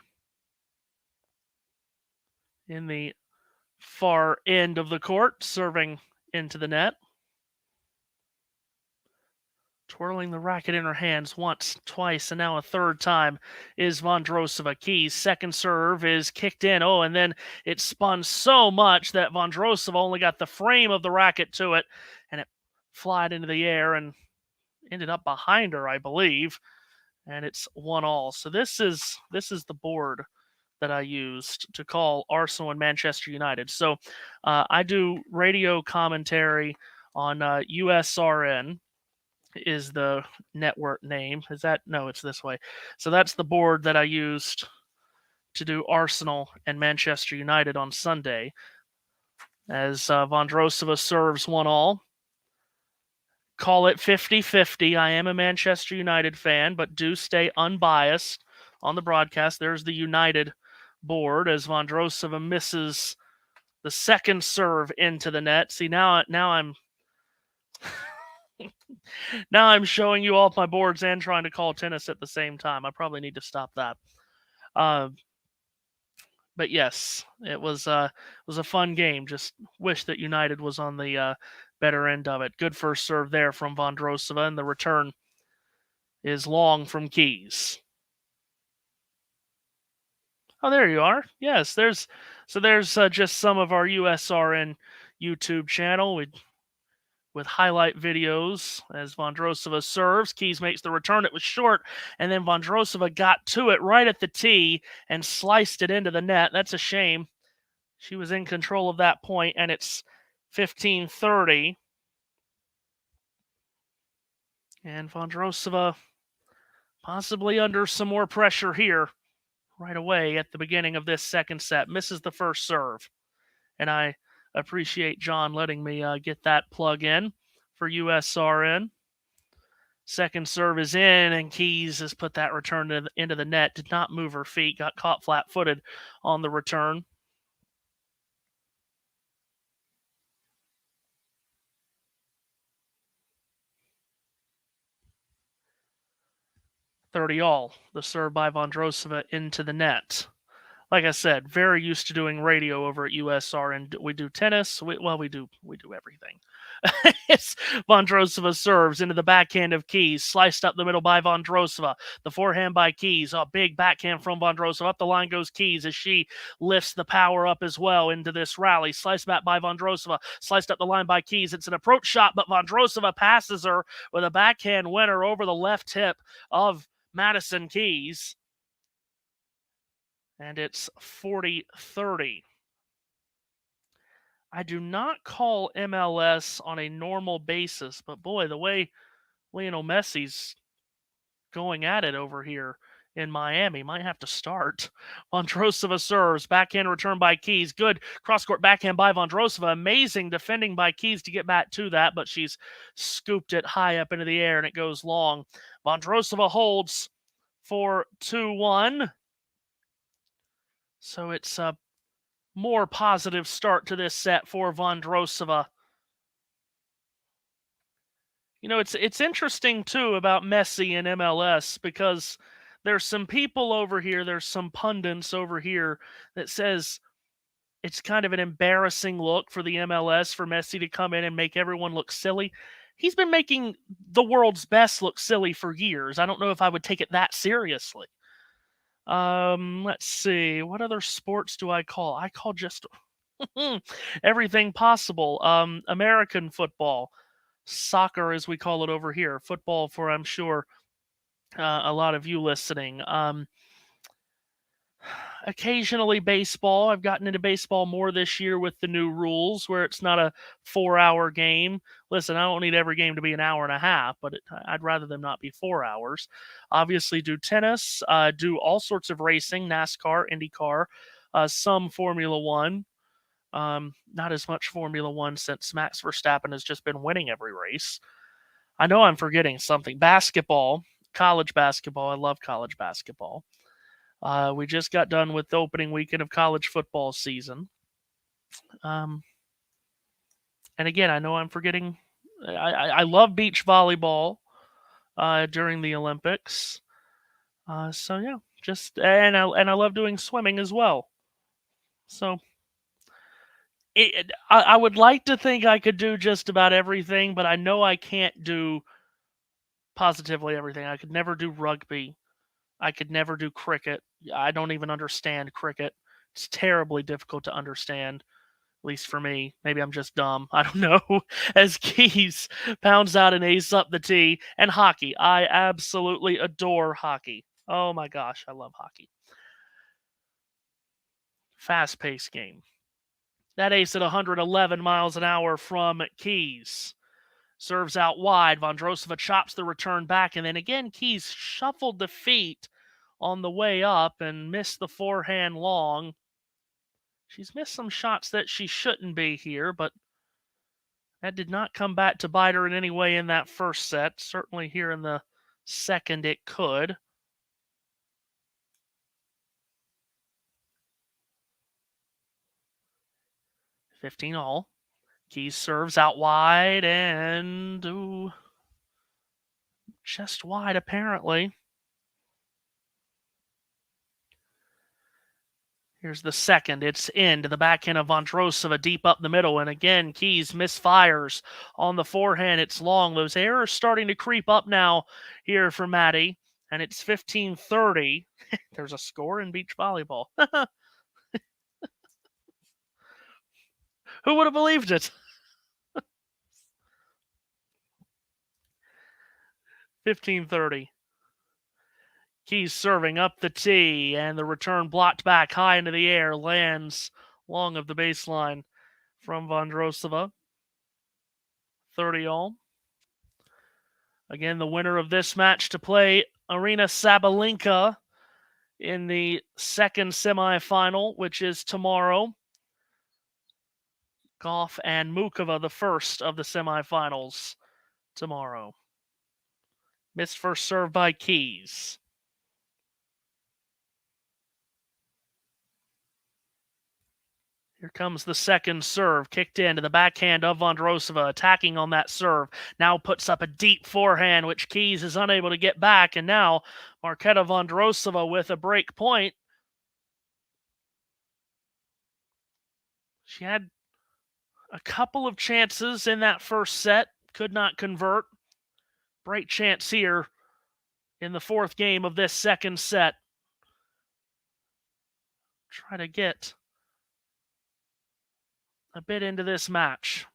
in the far end of the court, serving into the net. Twirling the racket in her hands once, twice, and now a third time is Vondrousova. Keys' second serve is kicked in. Oh, and then it spun so much that Vondrousova only got the frame of the racket to it, and it flied into the air and ended up behind her, I believe. And it's 1-1. So this is the board that I used to call Arsenal and Manchester United. So I do radio commentary on USRN. Is the network name. Is that? No, it's this way. So that's the board that I used to do Arsenal and Manchester United on Sunday, as Vondrousova serves 1-1. Call it 50-50. I am a Manchester United fan, but do stay unbiased on the broadcast. There's the United board as Vondrousova misses the second serve into the net. See, now I'm now I'm showing you all my boards and trying to call tennis at the same time. I probably need to stop that. But yes, it was a fun game. Just wish that United was on the better end of it. Good first serve there from Vondrousova, and the return is long from Keys. Oh, there you are. Yes, there's just some of our USRN YouTube channel with highlight videos as Vondrousova serves. Keys makes the return. It was short, and then Vondrousova got to it right at the tee and sliced it into the net. That's a shame. She was in control of that point, and it's 15-30. And Vondrousova possibly under some more pressure here right away at the beginning of this second set. Misses the first serve. And I appreciate John letting me get that plug in for USRN. Second serve is in, and Keys has put that return into the net. Did not move her feet. Got caught flat-footed on the return. $30-all. The serve by Vondrousova into the net. Like I said, very used to doing radio over at USRN. We do tennis. We do everything. Vondrousova serves into the backhand of Keys. Sliced up the middle by Vondrousova. The forehand by Keys. A big backhand from Vondrousova. Up the line goes Keys as she lifts the power up as well into this rally. Sliced back by Vondrousova. Sliced up the line by Keys. It's an approach shot, but Vondrousova passes her with a backhand winner over the left hip of Madison Keys. And it's 40-30. I do not call MLS on a normal basis, but boy, the way Lionel Messi's going at it over here in Miami might have to start. Vondrousova serves. Backhand return by Keys. Good cross-court backhand by Vondrousova. Amazing defending by Keys to get back to that, but she's scooped it high up into the air, and it goes long. Vondrousova holds for 2-1. So it's a more positive start to this set for Vondrousova. You know, it's interesting, too, about Messi and MLS because there's some people over here, there's some pundits over here that says it's kind of an embarrassing look for the MLS for Messi to come in and make everyone look silly. He's been making the world's best look silly for years. I don't know if I would take it that seriously. Let's see. What other sports do I call? I call just everything possible. American football, soccer as we call it over here, football for I'm sure a lot of you listening. Occasionally baseball. I've gotten into baseball more this year with the new rules where it's not a 4-hour game. Listen, I don't need every game to be an hour and a half, but I'd rather them not be 4 hours. Obviously do tennis, do all sorts of racing, NASCAR, IndyCar, some Formula One. Not as much Formula One since Max Verstappen has just been winning every race. I know I'm forgetting something. Basketball, college basketball. I love college basketball. We just got done with the opening weekend of college football season. And again, I know I'm forgetting. I love beach volleyball during the Olympics. So yeah, and I love doing swimming as well. So I would like to think I could do just about everything, but I know I can't do positively everything. I could never do rugby. I could never do cricket. I don't even understand cricket. It's terribly difficult to understand, at least for me. Maybe I'm just dumb. I don't know. As Keys pounds out an ace up the tee. And hockey. I absolutely adore hockey. Oh my gosh, I love hockey. Fast-paced game. That ace at 111 miles an hour from Keys. Serves out wide. Vondrousova chops the return back. And then again, Keys shuffled the feet on the way up and missed the forehand long. She's missed some shots that she shouldn't be here, but that did not come back to bite her in any way in that first set. Certainly here in the second it could. $15-all. Keys serves out wide and just wide apparently. Here's the second. It's into the backhand of Vondrousova deep up the middle. And again, Keys misfires on the forehand. It's long. Those errors starting to creep up now here for Maddie. And it's 15-30. There's a score in beach volleyball. Who would have believed it? 15-30. Keys serving up the tee, and the return blocked back high into the air, lands long of the baseline from Vondrousova. 30-all. Again, the winner of this match to play Arina Sabalenka in the second semifinal, which is tomorrow. Goff and Mucha, the first of the semifinals tomorrow. Missed first serve by Keys. Here comes the second serve, kicked into the backhand of Vondrousova, attacking on that serve. Now puts up a deep forehand, which Keys is unable to get back. And now Marketa Vondrousova with a break point. She had a couple of chances in that first set, could not convert. Break chance here in the fourth game of this second set. Try to get a bit into this match.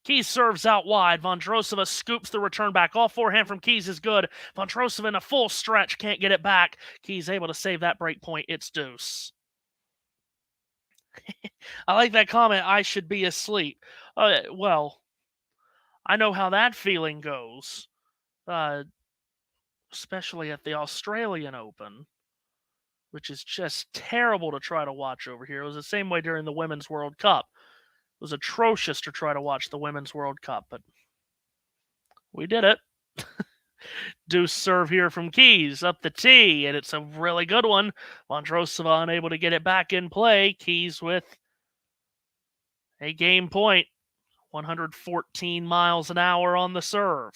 Keys serves out wide. Vondrousova scoops the return back. All forehand from Keys is good. Vondrousova in a full stretch, can't get it back. Keys able to save that break point. It's deuce. I like that comment, I should be asleep. Well, I know how that feeling goes. Especially at the Australian Open, which is just terrible to try to watch over here. It was the same way during the Women's World Cup. It was atrocious to try to watch the Women's World Cup, but we did it. Deuce serve here from Keys up the tee, and it's a really good one. Vondrousova unable to get it back in play. Keys with a game point, 114 miles an hour on the serve.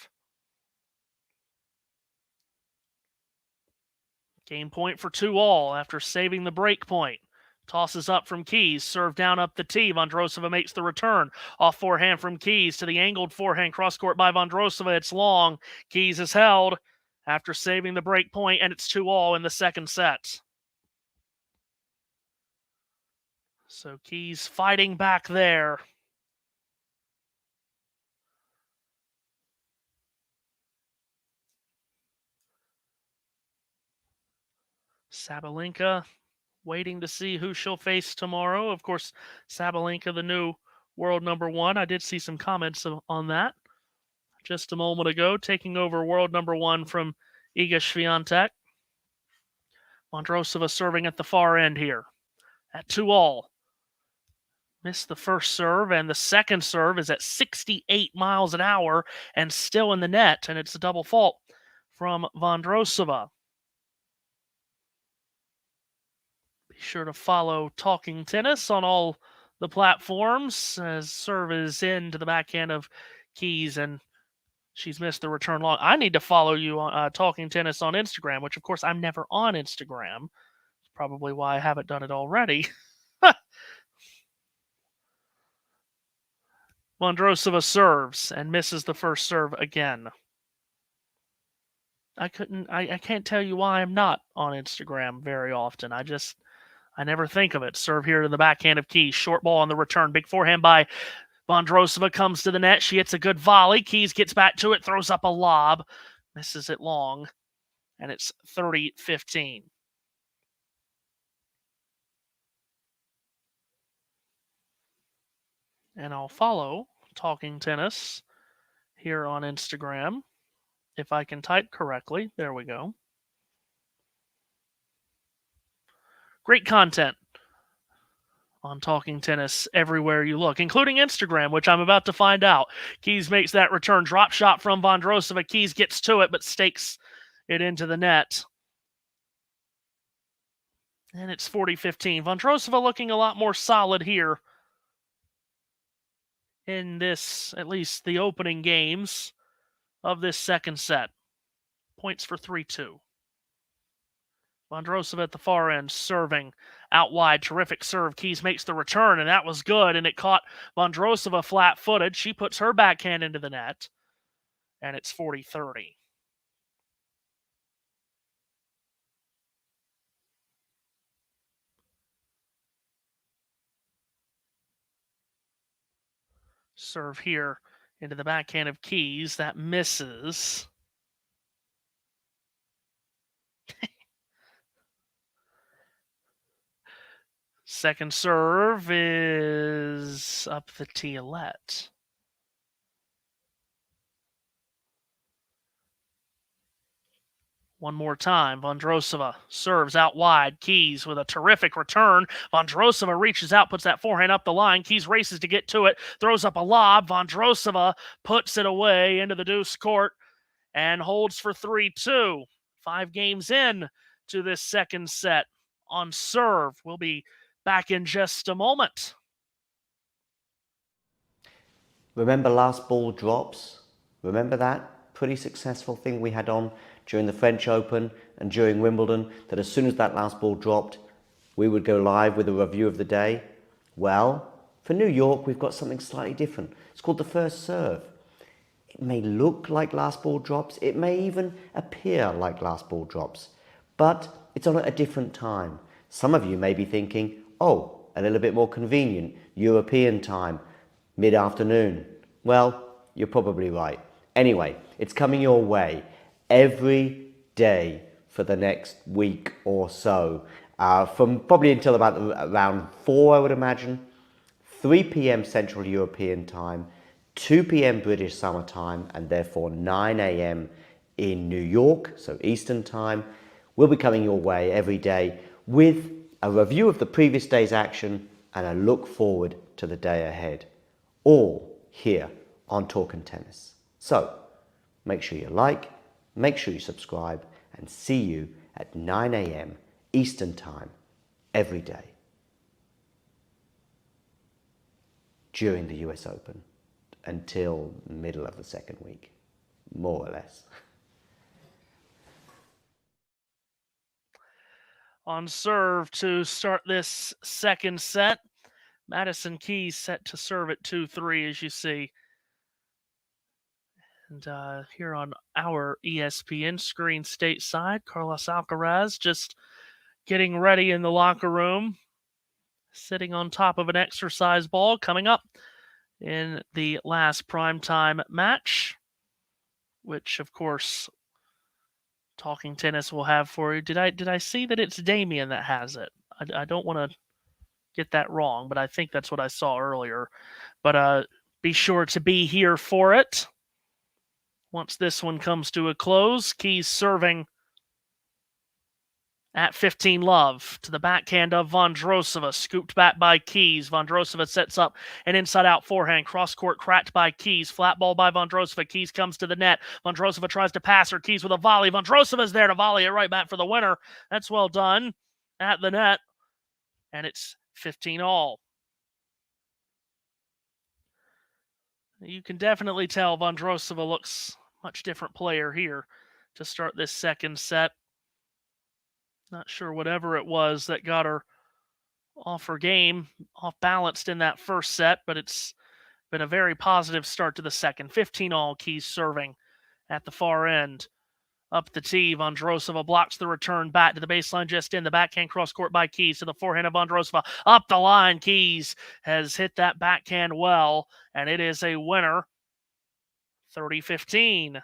Game point for 2-all after saving the break point. Tosses up from Keys, serve down up the tee. Vondrousova makes the return. Off forehand from Keys to the angled forehand cross-court by Vondrousova. It's long. Keys is held after saving the break point, and it's 2-all in the second set. So Keys fighting back there. Sabalenka waiting to see who she'll face tomorrow. Of course, Sabalenka, the new world number 1. I did see some comments on that just a moment ago, taking over world number 1 from Iga Swiatek. Vondrousova serving at the far end here at 2-all. Missed the first serve, and the second serve is at 68 miles an hour and still in the net, and it's a double fault from Vondrousova. Be sure to follow Talking Tennis on all the platforms, as serve is into the backhand of Keys, and she's missed the return long. I need to follow you on Talking Tennis on Instagram, which, of course, I'm never on Instagram. It's probably why I haven't done it already. Vondrousova serves and misses the first serve again. I can't tell you why I'm not on Instagram very often. I never think of it. Serve here to the backhand of Keys. Short ball on the return. Big forehand by Vondrousova comes to the net. She hits a good volley. Keys gets back to it, throws up a lob. Misses it long. And it's 30-15. And I'll follow Talking Tennis here on Instagram. If I can type correctly. There we go. Great content on Talking Tennis everywhere you look, including Instagram, which I'm about to find out. Keys makes that return. Drop shot from Vondrousova. Keys gets to it, but stakes it into the net. And it's 40-15. Vondrousova looking a lot more solid here in this, at least the opening games of this second set. Points for 3-2. Vondrousova at the far end, serving out wide. Terrific serve. Keys makes the return, and that was good, and it caught Vondrousova flat-footed. She puts her backhand into the net, and it's 40-30. Serve here into the backhand of Keys. That misses. Second serve is up the teelet. One more time, Vondrousova serves out wide. Keys with a terrific return. Vondrousova reaches out, puts that forehand up the line. Keys races to get to it, throws up a lob. Vondrousova puts it away into the deuce court and holds for 3-2. 5 games in to this second set on serve. We'll be back in just a moment. Remember last ball drops? Remember that pretty successful thing we had on during the French Open and during Wimbledon, that as soon as that last ball dropped, we would go live with a review of the day? Well, for New York, we've got something slightly different. It's called the first serve. It may look like last ball drops. It may even appear like last ball drops, but it's on at a different time. Some of you may be thinking, oh, a little bit more convenient, European time, mid-afternoon. Well, you're probably right. Anyway, it's coming your way every day for the next week or so, from probably until about around 4, I would imagine, 3 p.m. Central European time, 2 p.m. British Summer Time, and therefore 9 a.m. in New York, so Eastern Time. We'll be coming your way every day with a review of the previous day's action and a look forward to the day ahead, all here on Talkin' Tennis. So make sure you like, Make sure you subscribe and see you at 9 a.m. Eastern Time every day during the US Open until middle of the second week, more or less. On serve to start this second set, Madison Keys set to serve at 2-3, as you see. And here on our ESPN screen stateside, Carlos Alcaraz just getting ready in the locker room, sitting on top of an exercise ball, coming up in the last primetime match, which, of course, Talking Tennis will have for you. Did I see that it's Damien that has it? I don't want to get that wrong, but I think that's what I saw earlier. But be sure to be here for it. Once this one comes to a close, Keys serving at 15 love to the backhand of Vondrousova, scooped back by Keys. Vondrousova sets up an inside-out forehand, cross-court cracked by Keys, flat ball by Vondrousova. Keys comes to the net. Vondrousova tries to pass her. Keys with a volley. Vondrousova's there to volley it right back for the winner. That's well done at the net, and it's 15 all. You can definitely tell Vondrousova looks much different player here to start this second set. Not sure whatever it was that got her off her game, off balanced in that first set, but it's been a very positive start to the second. 15 all, Keys serving at the far end. Up the tee, Vondrousova blocks the return back to the baseline just in. The backhand cross-court by Keys to the forehand of Vondrousova. Up the line, Keys has hit that backhand well, and it is a winner. 30-15.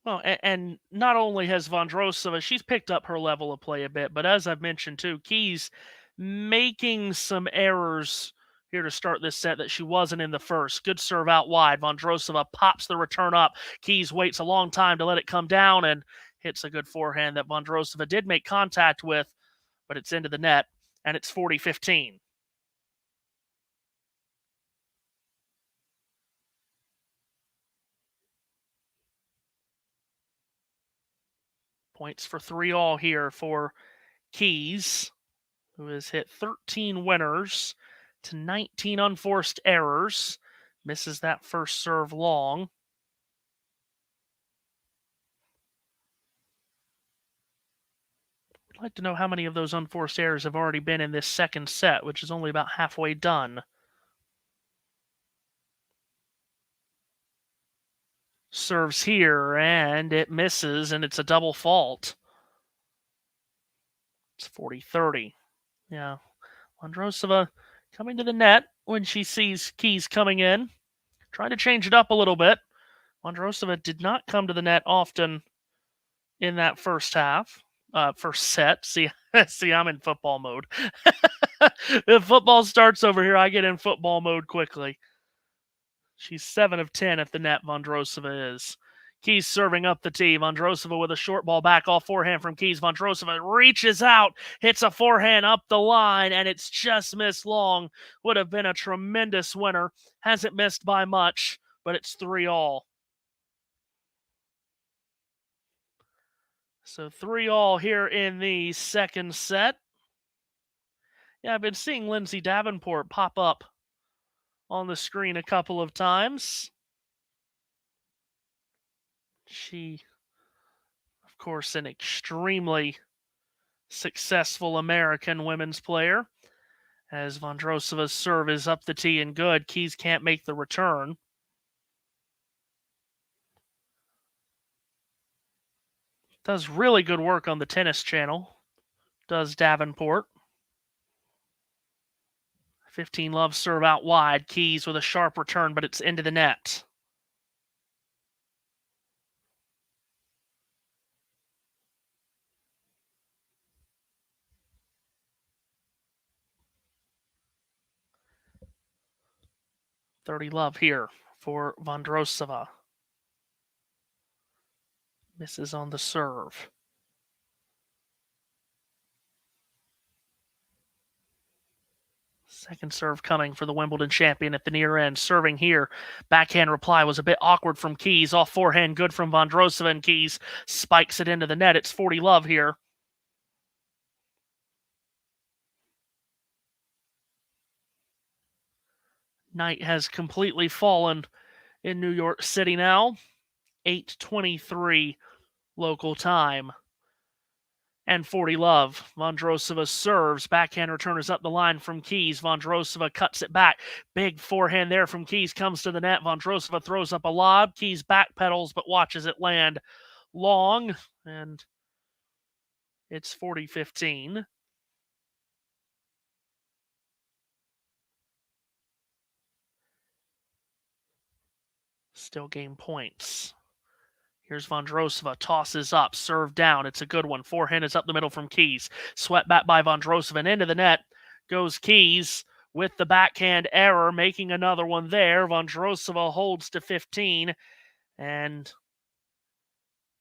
Well, and not only has Vondrousova, she's picked up her level of play a bit, but as I've mentioned too, Keys making some errors here to start this set that she wasn't in the first. Good serve out wide. Vondrousova pops the return up. Keys waits a long time to let it come down and hits a good forehand that Vondrousova did make contact with, but it's into the net, and it's 40-15. Points for 3 all here for Keys, who has hit 13 winners to 19 unforced errors. Misses that first serve long. I'd like to know how many of those unforced errors have already been in this second set, which is only about halfway done. Serves here, and it misses, and it's a double fault. It's 40-30. Yeah. Vondrousova coming to the net when she sees Keys coming in. Trying to change it up a little bit. Vondrousova did not come to the net often in that first set. See, I'm in football mode. If football starts over here, I get in football mode quickly. She's 7 of 10 at the net, Vondrousova is. Keys serving up the tee. Vondrousova with a short ball back off forehand from Keys. Vondrousova reaches out, hits a forehand up the line, and it's just missed long. Would have been a tremendous winner. Hasn't missed by much, but it's 3 all. So 3 all here in the second set. Yeah, I've been seeing Lindsay Davenport pop up on the screen a couple of times. She, of course, an extremely successful American women's player. As Vondrousova's serve is up the tee and good, Keys can't make the return. Does really good work on the tennis channel, does Davenport. 15 love serve out wide. Keys with a sharp return, but it's into the net. .30 love here for Vondrousova. Misses on the serve. Second serve coming for the Wimbledon champion at the near end. Serving here. Backhand reply was a bit awkward from Keys. Off forehand good from Vondrousova, and Keys spikes it into the net. It's 40-love here. Night has completely fallen in New York City now. 8:23 local time. And 40-love. Vondrousova serves. Backhand return is up the line from Keys. Vondrousova cuts it back. Big forehand there from Keys comes to the net. Vondrousova throws up a lob. Keys backpedals but watches it land long. And it's 40-15. Still game points. Here's Vondrousova, tosses up, serve down. It's a good one. Forehand is up the middle from Keys. Swept back by Vondrousova, and into the net goes Keys with the backhand error, making another one there. Vondrousova holds to 15 and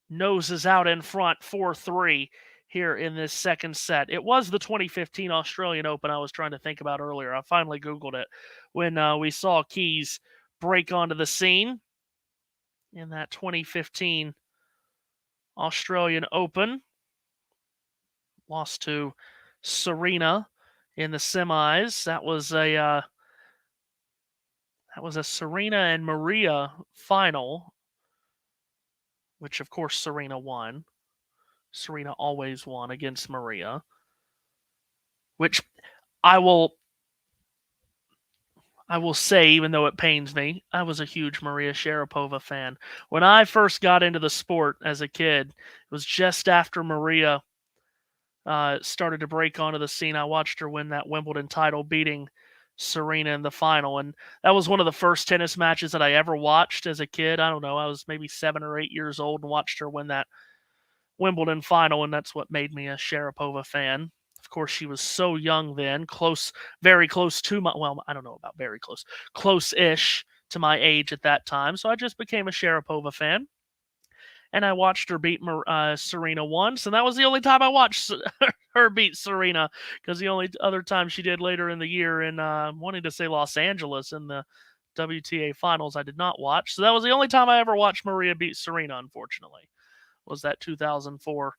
noses out in front, 4-3 here in this second set. It was the 2015 Australian Open I was trying to think about earlier. I finally Googled it when we saw Keys break onto the scene in that 2015 Australian Open. Lost to Serena in the semis. That was a Serena and Maria final, which of course Serena won. Serena always won against Maria, which I will say, even though it pains me, I was a huge Maria Sharapova fan. When I first got into the sport as a kid, it was just after Maria started to break onto the scene. I watched her win that Wimbledon title, beating Serena in the final. And that was one of the first tennis matches that I ever watched as a kid. I don't know, I was maybe 7 or 8 years old and watched her win that Wimbledon final, and that's what made me a Sharapova fan. Of course, she was so young then, very close to my, well, I don't know about very close, close-ish to my age at that time. So I just became a Sharapova fan. And I watched her beat Serena once, and that was the only time I watched her beat Serena, because the only other time she did later in the year in, wanting to say Los Angeles in the WTA finals, I did not watch. So that was the only time I ever watched Maria beat Serena, unfortunately, was that 2004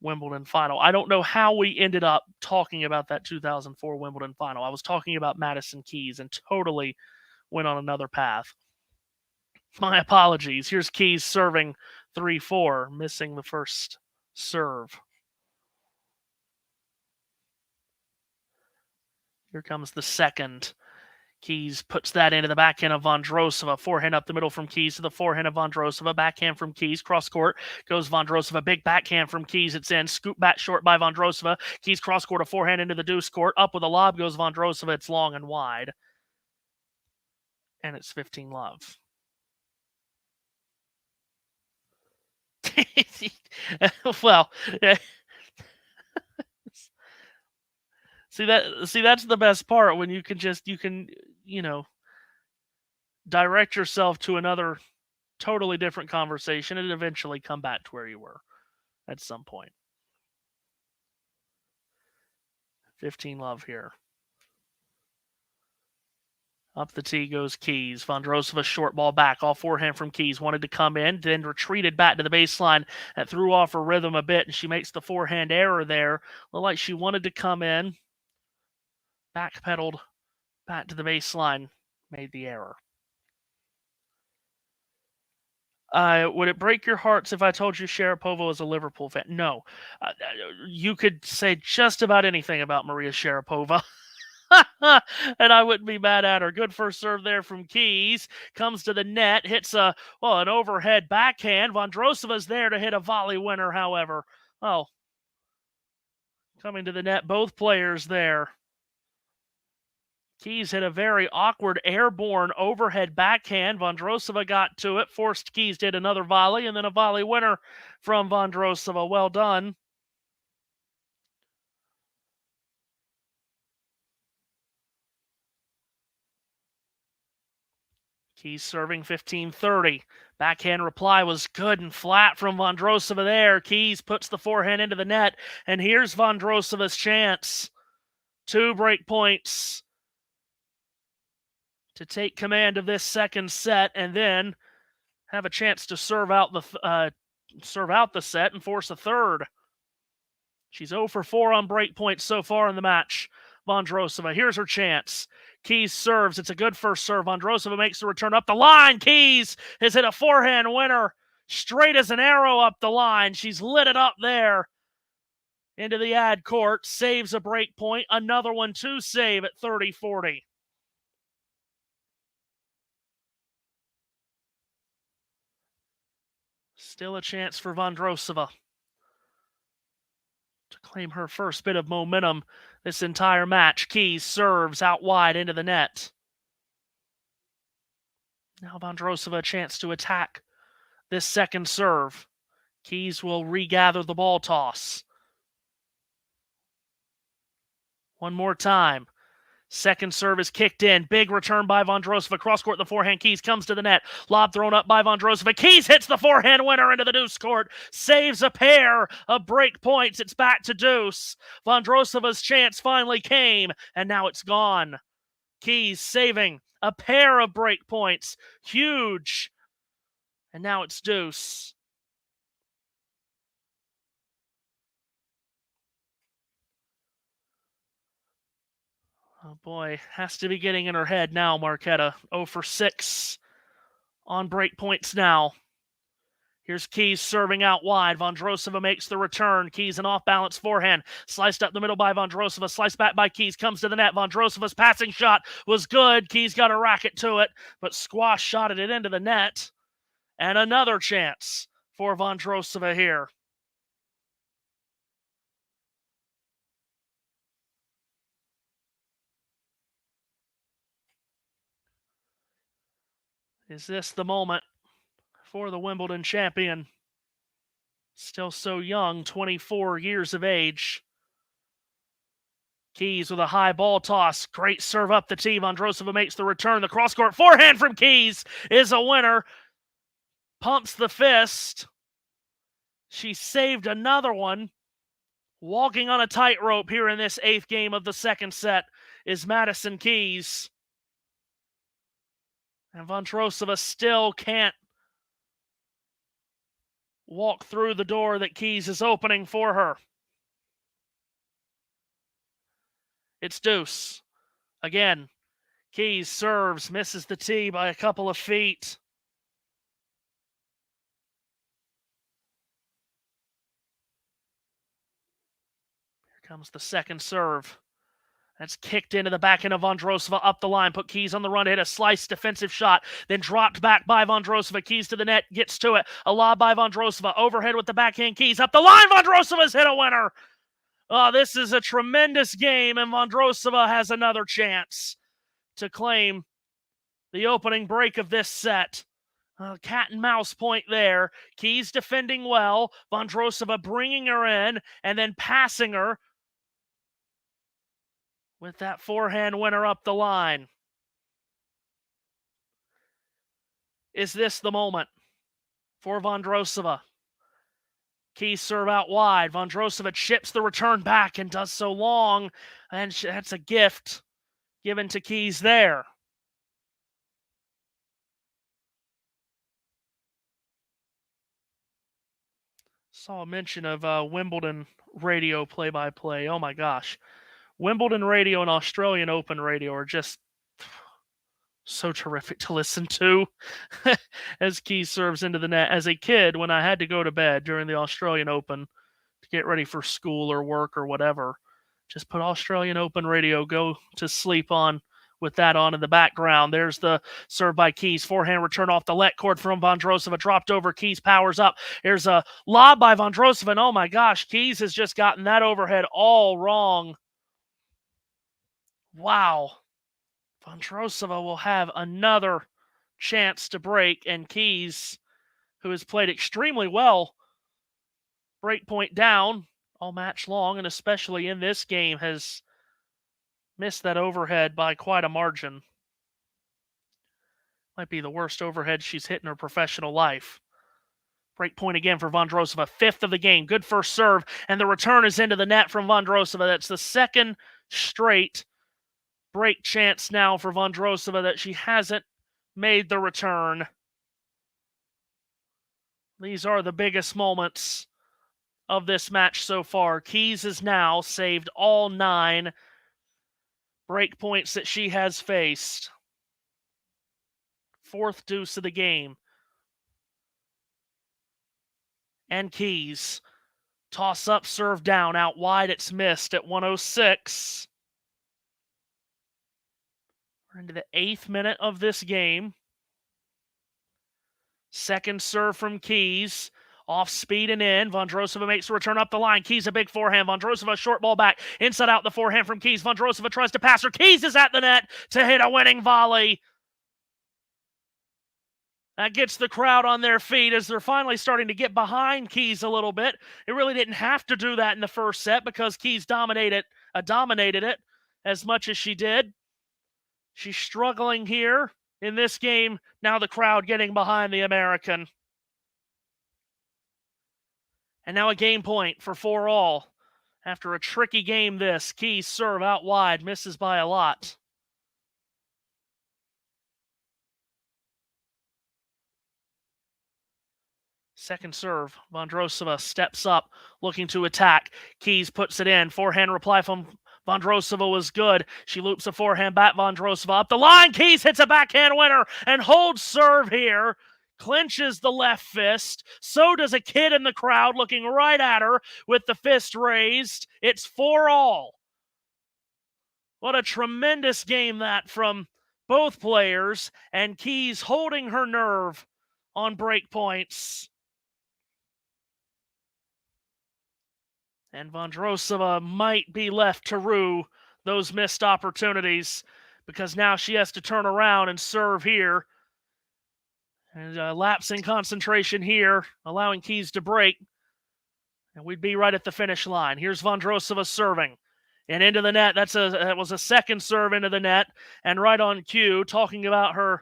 Wimbledon final. I don't know how we ended up talking about that 2004 Wimbledon final. I was talking about Madison Keys and totally went on another path. My apologies. Here's Keys serving 3-4, missing the first serve. Here comes the second. Keys puts that into the backhand of Vondrousova. Forehand up the middle from Keys to the forehand of Vondrousova. Backhand from Keys. Cross court goes Vondrousova. Big backhand from Keys. It's in. Scoop back short by Vondrousova. Keys cross court, a forehand into the deuce court. Up with a lob goes Vondrousova. It's long and wide. And it's 15-love. Well, see, that's the best part, when you can direct yourself to another totally different conversation and eventually come back to where you were at some point. 15-love here. Up the tee goes Keys. Vondrousova short ball back. All forehand from Keys. Wanted to come in, then retreated back to the baseline. That threw off her rhythm a bit, and she makes the forehand error there. Looked like she wanted to come in. Backpedaled back to the baseline. Made the error. Would it break your hearts if I told you Sharapova was a Liverpool fan? No. You could say just about anything about Maria Sharapova. And I wouldn't be mad at her. Good first serve there from Keys. Comes to the net. Hits an overhead backhand. Vondrousova's there to hit a volley winner, however. Oh. Coming to the net. Both players there. Keys hit a very awkward airborne overhead backhand. Vondrousova got to it. Forced Keys to hit another volley. And then a volley winner from Vondrousova. Well done. Keys serving 15-30. Backhand reply was good and flat from Vondrousova there. Keys puts the forehand into the net, and here's Vondrousova's chance. 2 break points to take command of this second set and then have a chance to serve out the set and force a third. She's 0 for 4 on break points so far in the match. Vondrousova, here's her chance. Keys serves. It's a good first serve. Vondrousova makes the return up the line. Keys has hit a forehand winner straight as an arrow up the line. She's lit it up there into the ad court. Saves a break point. Another one to save at 30-40. Still a chance for Vondrousova to claim her first bit of momentum this entire match. Keys serves out wide into the net. Now Vondrousova a chance to attack this second serve. Keys will regather the ball toss. One more time. Second serve is kicked in. Big return by Vondrousova. Cross court, the forehand. Keys comes to the net. Lob thrown up by Vondrousova. Keys hits the forehand winner into the deuce court. Saves a pair of break points. It's back to deuce. Vondrousova's chance finally came, and now it's gone. Keys saving a pair of break points. Huge. And now it's deuce. Oh boy, has to be getting in her head now, Marketa. 0 for 6 on break points now. Here's Keys serving out wide. Vondrousova makes the return. Keys an off-balance forehand. Sliced up the middle by Vondrousova. Sliced back by Keys. Comes to the net. Vondrousova's passing shot was good. Keys got a racket to it, but squash shotted it into the net. And another chance for Vondrousova here. Is this the moment for the Wimbledon champion? Still so young, 24 years of age. Keys with a high ball toss. Great serve up the tee. Vondrousova makes the return. The cross-court forehand from Keys is a winner. Pumps the fist. She saved another one. Walking on a tightrope here in this 8th game of the second set is Madison Keys. And Vondrousova still can't walk through the door that Keys is opening for her. It's deuce. Again, Keys serves, misses the tee by a couple of feet. Here comes the second serve. That's kicked into the back end of Vondrousova up the line. Put Keys on the run, hit a slice defensive shot, then dropped back by Vondrousova. Keys to the net, gets to it. A lob by Vondrousova. Overhead with the backhand. Keys up the line. Vondrousova's hit a winner. Oh, this is a tremendous game, and Vondrousova has another chance to claim the opening break of this set. Cat and mouse point there. Keys defending well. Vondrousova bringing her in and then passing her with that forehand winner up the line. Is this the moment for Vondrousova? Keys serve out wide. Vondrousova chips the return back and does so long. And that's a gift given to Keys there. Saw a mention of Wimbledon radio play-by-play. Oh my gosh. Wimbledon radio and Australian Open radio are just so terrific to listen to as Keys serves into the net. As a kid, when I had to go to bed during the Australian Open to get ready for school or work or whatever, just put Australian Open radio, go to sleep on with that on in the background. There's the serve by Keys. Forehand return off the let cord from Vondrousova. Dropped over. Keys powers up. There's a lob by Vondrousova. And oh my gosh, Keys has just gotten that overhead all wrong. Wow. Vondrousova will have another chance to break, and Keys, who has played extremely well, break point down all match long, and especially in this game, has missed that overhead by quite a margin. Might be the worst overhead she's hit in her professional life. Break point again for Vondrousova, 5th of the game. Good first serve, and the return is into the net from Vondrousova. That's the second straight break chance now for Vondrousova that she hasn't made the return. These are the biggest moments of this match so far. Keys has now saved all 9 break points that she has faced. 4th deuce of the game. And Keys. Toss up, serve down, out wide, it's missed at 106. We're into the 8th minute of this game. Second serve from Keys. Off speed and in. Vondrousova makes a return up the line. Keys a big forehand. Vondrousova short ball back. Inside out the forehand from Keys. Vondrousova tries to pass her. Keys is at the net to hit a winning volley. That gets the crowd on their feet as they're finally starting to get behind Keys a little bit. It really didn't have to do that in the first set because Keys dominated it as much as she did. She's struggling here in this game. Now the crowd getting behind the American. And now a game point for 4-all. After a tricky game this, Keys serve out wide, misses by a lot. Second serve, Vondrousova steps up, looking to attack. Keys puts it in. Forehand reply from Vondrousova was good. She loops a forehand back. Vondrousova up the line. Keys hits a backhand winner and holds serve here. Clinches the left fist. So does a kid in the crowd looking right at her with the fist raised. It's 4-all. What a tremendous game that from both players. And Keys holding her nerve on break points. And Vondrousova might be left to rue those missed opportunities because now she has to turn around and serve here. And lapsing concentration here, allowing Keys to break. And we'd be right at the finish line. Here's Vondrousova serving. And into the net. That was a second serve into the net. And right on cue, talking about her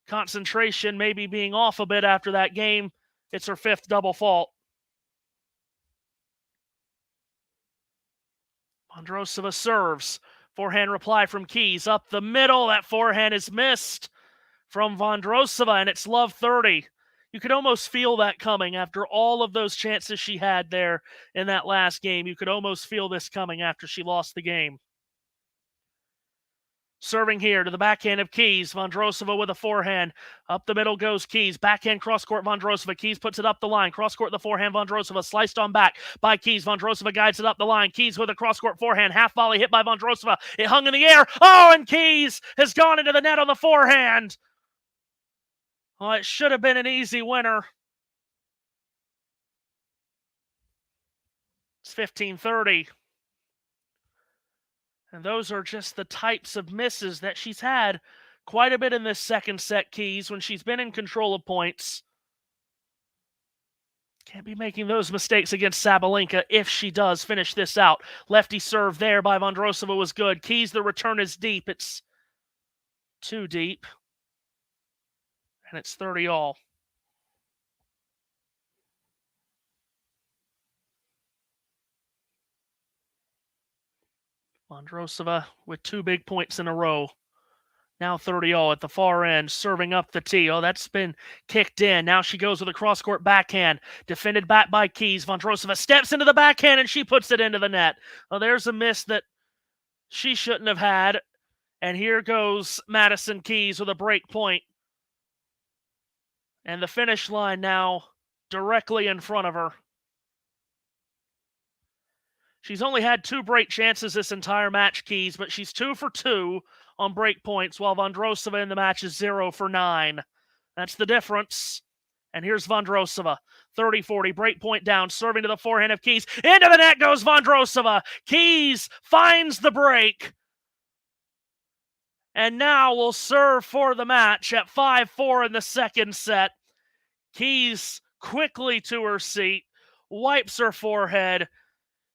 concentration maybe being off a bit after that game. It's her 5th double fault. Vondrousova serves. Forehand reply from Keys. Up the middle. That forehand is missed from Vondrousova, and it's love 30. You could almost feel that coming after all of those chances she had there in that last game. You could almost feel this coming after she lost the game. Serving here to the backhand of Keys. Vondrousova with a forehand. Up the middle goes Keys. Backhand cross-court Vondrousova. Keys puts it up the line. Cross-court the forehand Vondrousova. Sliced on back by Keys. Vondrousova guides it up the line. Keys with a cross-court forehand. Half volley hit by Vondrousova. It hung in the air. Oh, and Keys has gone into the net on the forehand. Oh, it should have been an easy winner. It's 15-30. And those are just the types of misses that she's had quite a bit in this second set, Keys, when she's been in control of points. Can't be making those mistakes against Sabalenka if she does finish this out. Lefty serve there by Vondrousova was good. Keys, the return is deep. It's too deep. And it's 30-all. Vondrousova with 2 big points in a row. Now 30-all at the far end, serving up the tee. Oh, that's been kicked in. Now she goes with a cross-court backhand. Defended back by Keys. Vondrousova steps into the backhand, and she puts it into the net. Oh, there's a miss that she shouldn't have had. And here goes Madison Keys with a break point. And the finish line now directly in front of her. She's only had 2 break chances this entire match, Keys, but she's 2 for 2 on break points, while Vondrousova in the match is 0 for 9. That's the difference. And here's Vondrousova. 30-40, break point down, serving to the forehand of Keys. Into the net goes Vondrousova. Keys finds the break. And now will serve for the match at 5-4 in the second set. Keys quickly to her seat, wipes her forehead.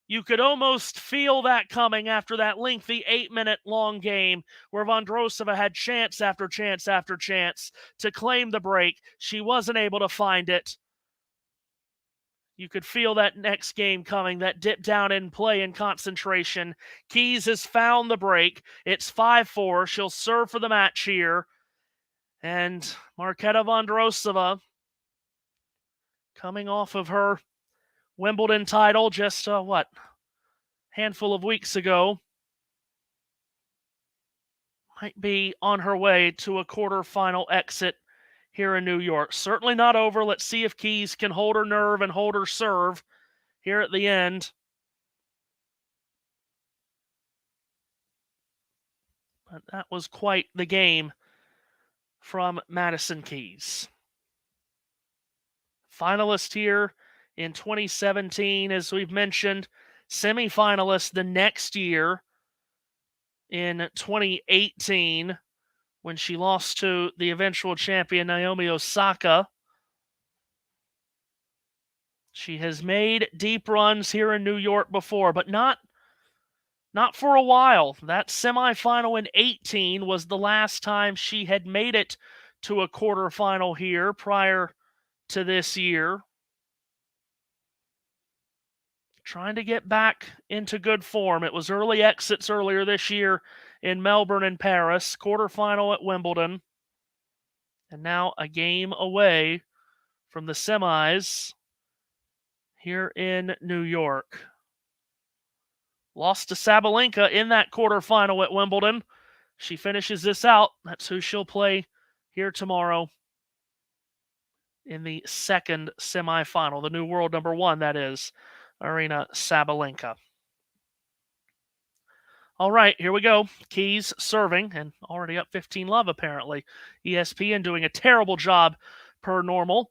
You could almost feel that coming after that lengthy 8-minute long game where Vondrousova had chance after chance after chance to claim the break. She wasn't able to find it. You could feel that next game coming, that dip down in play and concentration. Keys has found the break. It's 5-4. She'll serve for the match here. And Marketa Vondrousova, coming off of her Wimbledon title just, handful of weeks ago, might be on her way to a quarterfinal exit here in New York. Certainly not over. Let's see if Keys can hold her nerve and hold her serve here at the end. But that was quite the game from Madison Keys. Finalist here in 2017, as we've mentioned. Semifinalist the next year in 2018 when she lost to the eventual champion Naomi Osaka. She has made deep runs here in New York before, but not for a while. That semifinal in 18 was the last time she had made it to a quarterfinal here prior to this year. Trying to get back into good form. It was early exits earlier this year in Melbourne and Paris, quarterfinal at Wimbledon, and now a game away from the semis here in New York. Lost to Sabalenka in that quarterfinal at Wimbledon. She finishes this out. That's who she'll play here tomorrow in the second semifinal. The new world number 1, that is, Aryna Sabalenka. All right, here we go. Keys serving, and already up 15-love, apparently. ESPN doing a terrible job per normal.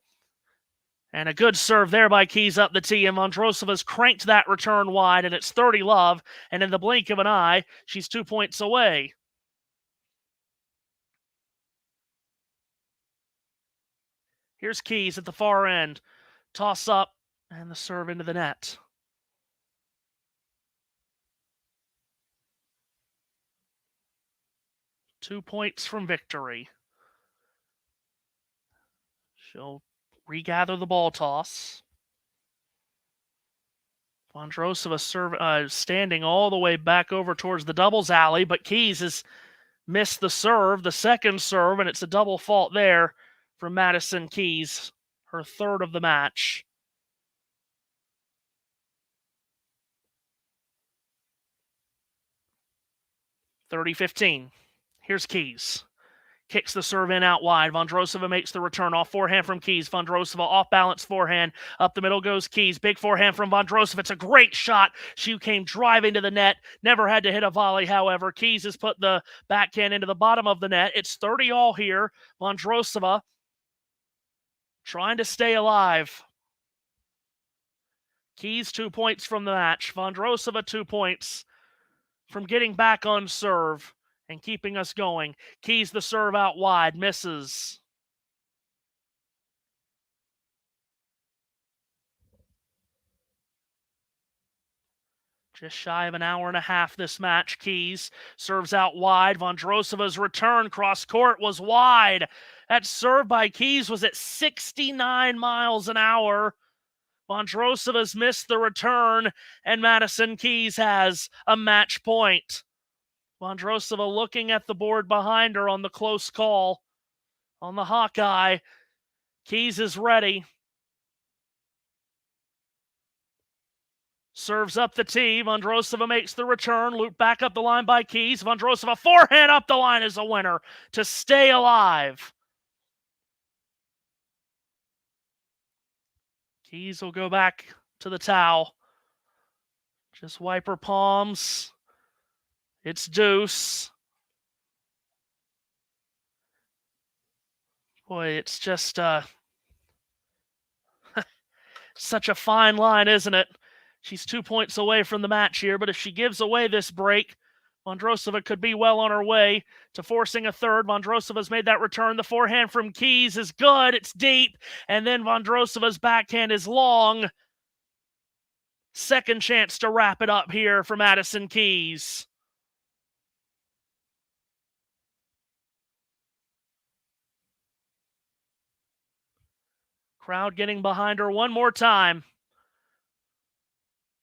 And a good serve there by Keys up the tee, and Vondrousova's cranked that return wide, and it's 30-love, and in the blink of an eye, she's 2 points away. Here's Keys at the far end. Toss up, and the serve into the net. Two points from victory. She'll regather the ball toss. Vondrousova standing all the way back over towards the doubles alley, but Keys has missed the serve, the second serve, and it's a double fault there from Madison Keys, her third of the match. (30-15). Here's Keys. Kicks the serve in out wide. Vondrousova makes the return off forehand from Keys. Vondrousova off balance forehand. Up the middle goes Keys. Big forehand from Vondrousova. It's a great shot. She came driving to the net. Never had to hit a volley, however. Keys has put the backhand into the bottom of the net. It's 30-all here. Vondrousova trying to stay alive. Keys 2 points from the match. Vondrousova 2 points from getting back on serve and keeping us going. Keys the serve out wide, misses. Just shy of an hour and a half this match. Keys serves out wide. Vondrousova's return cross court was wide. That serve by Keys was at 69 miles an hour. Vondrousova's missed the return, and Madison Keys has a match point. Vondrousova looking at the board behind her on the close call. On the Hawkeye, Keys is ready. Serves up the tee. Vondrousova makes the return. Loop back up the line by Keys. Vondrousova forehand up the line is a winner to stay alive. Keys will go back to the towel. Just wipe her palms. It's deuce. Boy, it's just such a fine line, isn't it? She's 2 points away from the match here, but if she gives away this break, Vondrousova could be well on her way to forcing a third. Vondrousova's made that return. The forehand from Keys is good. It's deep. And then Vondrousova's backhand is long. Second chance to wrap it up here for Madison Keys. Crowd getting behind her one more time.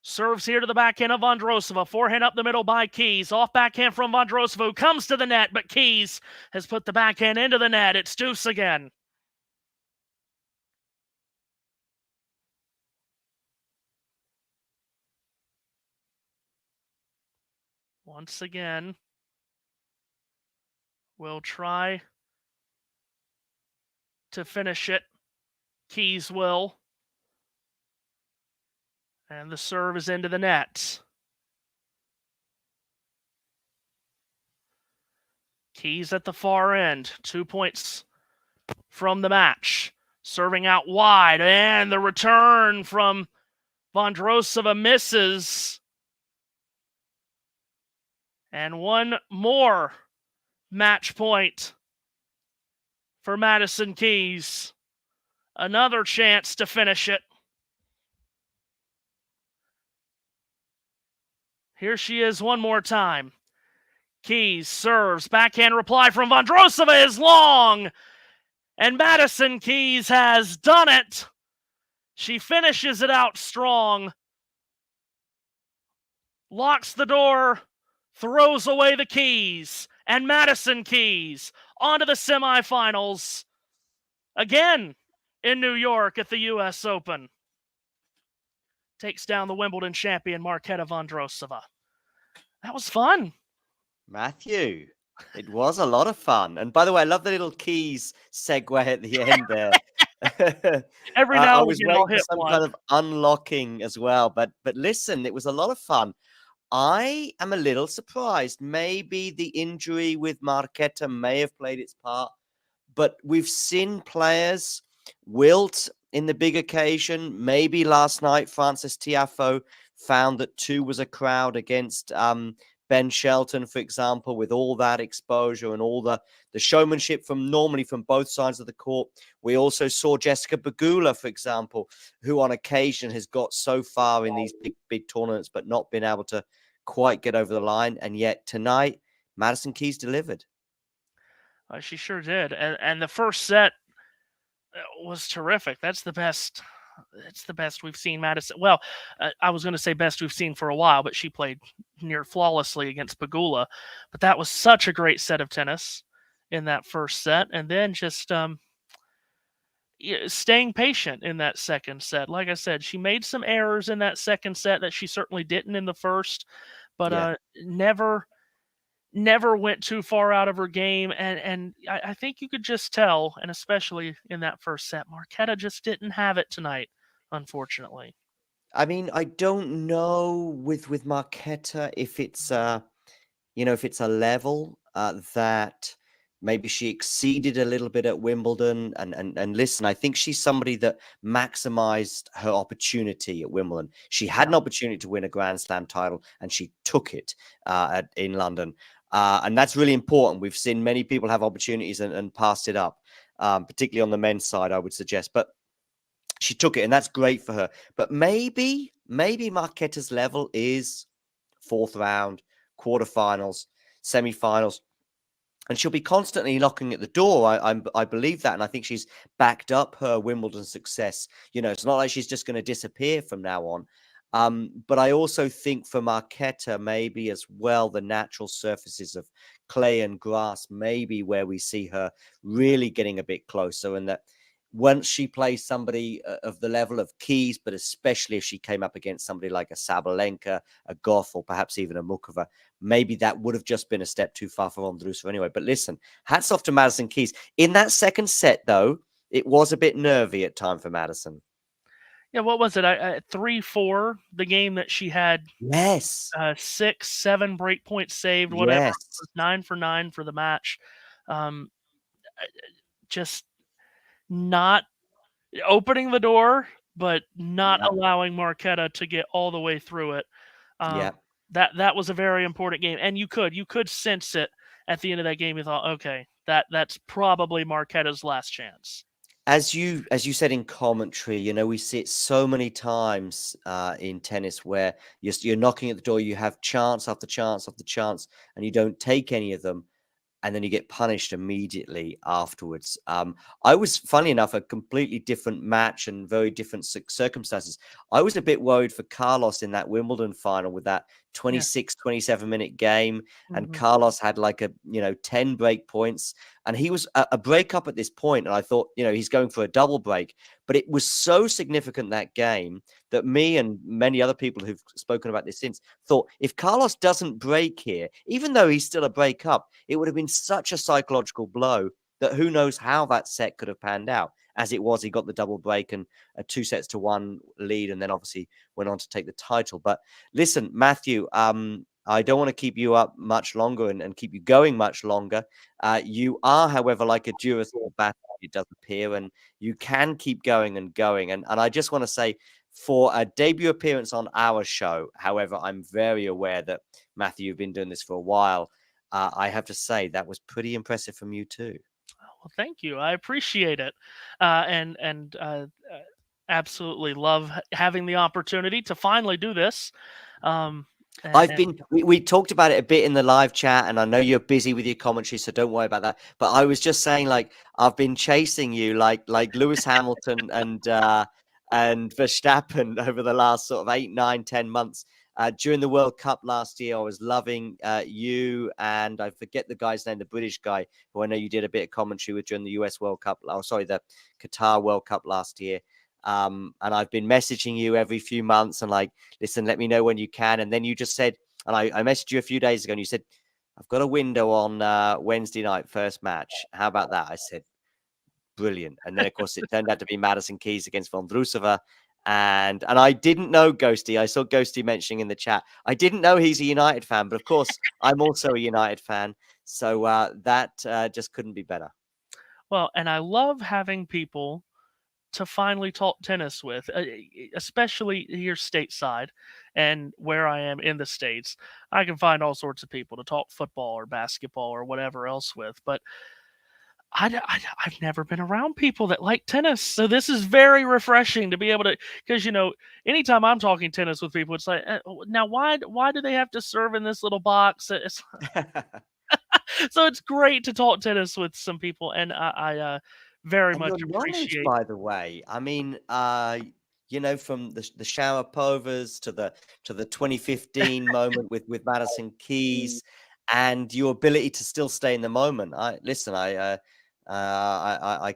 Serves here to the backhand of Vondrousova. Forehand up the middle by Keys. Off backhand from Vondrousova, who comes to the net, but Keys has put the backhand into the net. It's deuce again. Once again, we'll try to finish it. Keys will. And the serve is into the net. Keys at the far end. 2 points from the match. Serving out wide. And the return from Vondrousova misses. And one more match point for Madison Keys. Another chance to finish it. Here she is one more time. Keys serves. Backhand reply from Vondrousova is long. And Madison Keys has done it. She finishes it out strong. Locks the door. Throws away the keys. And Madison Keys onto the semifinals. Again in New York at the U.S. Open. Takes down the Wimbledon champion Marketa Vondrousova. That was fun. Matthew, it was a lot of fun. And by the way, I love the little Keys segue at the end there. Every now I and was again, I'll waiting for hit some one. kind of unlocking as well. But listen, it was a lot of fun. I am a little surprised. Maybe the injury with Marketa may have played its part. But we've seen players wilt in the big occasion. Maybe last night, Francis Tiafoe found that 2 was a crowd against Ben Shelton, for example, with all that exposure and all the showmanship from both sides of the court. We also saw Jessica Pegula, for example, who on occasion has got so far in these big tournaments, but not been able to quite get over the line. And yet tonight, Madison Keys delivered. She sure did. And the first set was terrific. That's the best. It's the best we've seen Madison. Well, I was going to say best we've seen for a while, but she played near flawlessly against Pegula. But that was such a great set of tennis in that first set. And then just staying patient in that second set. Like I said, she made some errors in that second set that she certainly didn't in the first, but never went too far out of her game. And I think you could just tell, and especially in that first set, Marketa just didn't have it tonight, unfortunately. I mean, I don't know with Marketa if it's if it's a level that maybe she exceeded a little bit at Wimbledon. And listen, I think she's somebody that maximized her opportunity at Wimbledon. She had an opportunity to win a Grand Slam title, and she took it in London. And that's really important. We've seen many people have opportunities and passed it up, particularly on the men's side, I would suggest. But she took it, and that's great for her. But maybe Marketa's level is 4th round, quarterfinals, semifinals, and she'll be constantly knocking at the door. I believe that, and I think she's backed up her Wimbledon success. It's not like she's just going to disappear from now on. But I also think for Marketa, maybe as well, the natural surfaces of clay and grass, maybe where we see her really getting a bit closer, and that once she plays somebody of the level of Keys, but especially if she came up against somebody like a Sabalenka, a Goff, or perhaps even a Mucha, maybe that would have just been a step too far for Vondrousova anyway. But listen, hats off to Madison Keys. In that second set, though, it was a bit nervy at time for Madison. Yeah, what was it? 3-4, the game that she had. Yes. 6, 7 break points saved, whatever. Yes. 9 for 9 for the match. Just not opening the door, but not allowing Marketa to get all the way through it. That was a very important game, and you could sense it at the end of that game. You thought, okay, that's probably Marketa's last chance. As you said in commentary, we see it so many times in tennis where you're knocking at the door, you have chance after chance after chance, and you don't take any of them. and then you get punished immediately afterwards. I was, funny enough, a completely different match and very different circumstances. I was a bit worried for Carlos in that Wimbledon final with that 26, 27-minute game. And Carlos had like 10 break points. And he was a break up at this point. And I thought, he's going for a double break. But it was so significant, that game, that me and many other people who've spoken about this since thought, if Carlos doesn't break here, even though he's still a break up, it would have been such a psychological blow that who knows how that set could have panned out. As it was, he got the double break and a 2-1 lead, and then obviously went on to take the title. But listen, Matthew, I don't want to keep you up much longer and keep you going much longer. You are, however, like a Duracell battery, it does appear, and you can keep going and going. And I just want to say, for a debut appearance on our show, however, I'm very aware that, Matthew, you've been doing this for a while. I have to say that was pretty impressive from you too. Well, thank you. I appreciate it, and absolutely love having the opportunity to finally do this. We talked about it a bit in the live chat, and I know you're busy with your commentary, so don't worry about that. But I was just saying, like, I've been chasing you like Lewis Hamilton and Verstappen over the last sort of 8, 9, 10 months. During the World Cup last year, I was loving you, and I forget the guy's name, the British guy, who I know you did a bit of commentary with during the US World Cup. Oh, sorry, the Qatar World Cup last year. And I've been messaging you every few months and like, listen, let me know when you can. And then you just said, and I messaged you a few days ago, and you said, I've got a window on Wednesday night, first match. How about that? I said, brilliant. And then, of course, it turned out to be Madison Keys against Vondrousova. And I didn't know Ghosty. I saw Ghosty mentioning in the chat. I didn't know he's a United fan, but of course, I'm also a United fan. So that just couldn't be better. Well, and I love having people to finally talk tennis with, especially here stateside and where I am in the States. I can find all sorts of people to talk football or basketball or whatever else with, but I've never been around people that like tennis. So this is very refreshing to be able to, because, anytime I'm talking tennis with people, it's like, now why do they have to serve in this little box? So it's great to talk tennis with some people, and I very And much your knowledge, appreciate. by the way, I mean, from the Sharapovas to the 2015 moment with Madison Keys, and your ability to still stay in the moment. I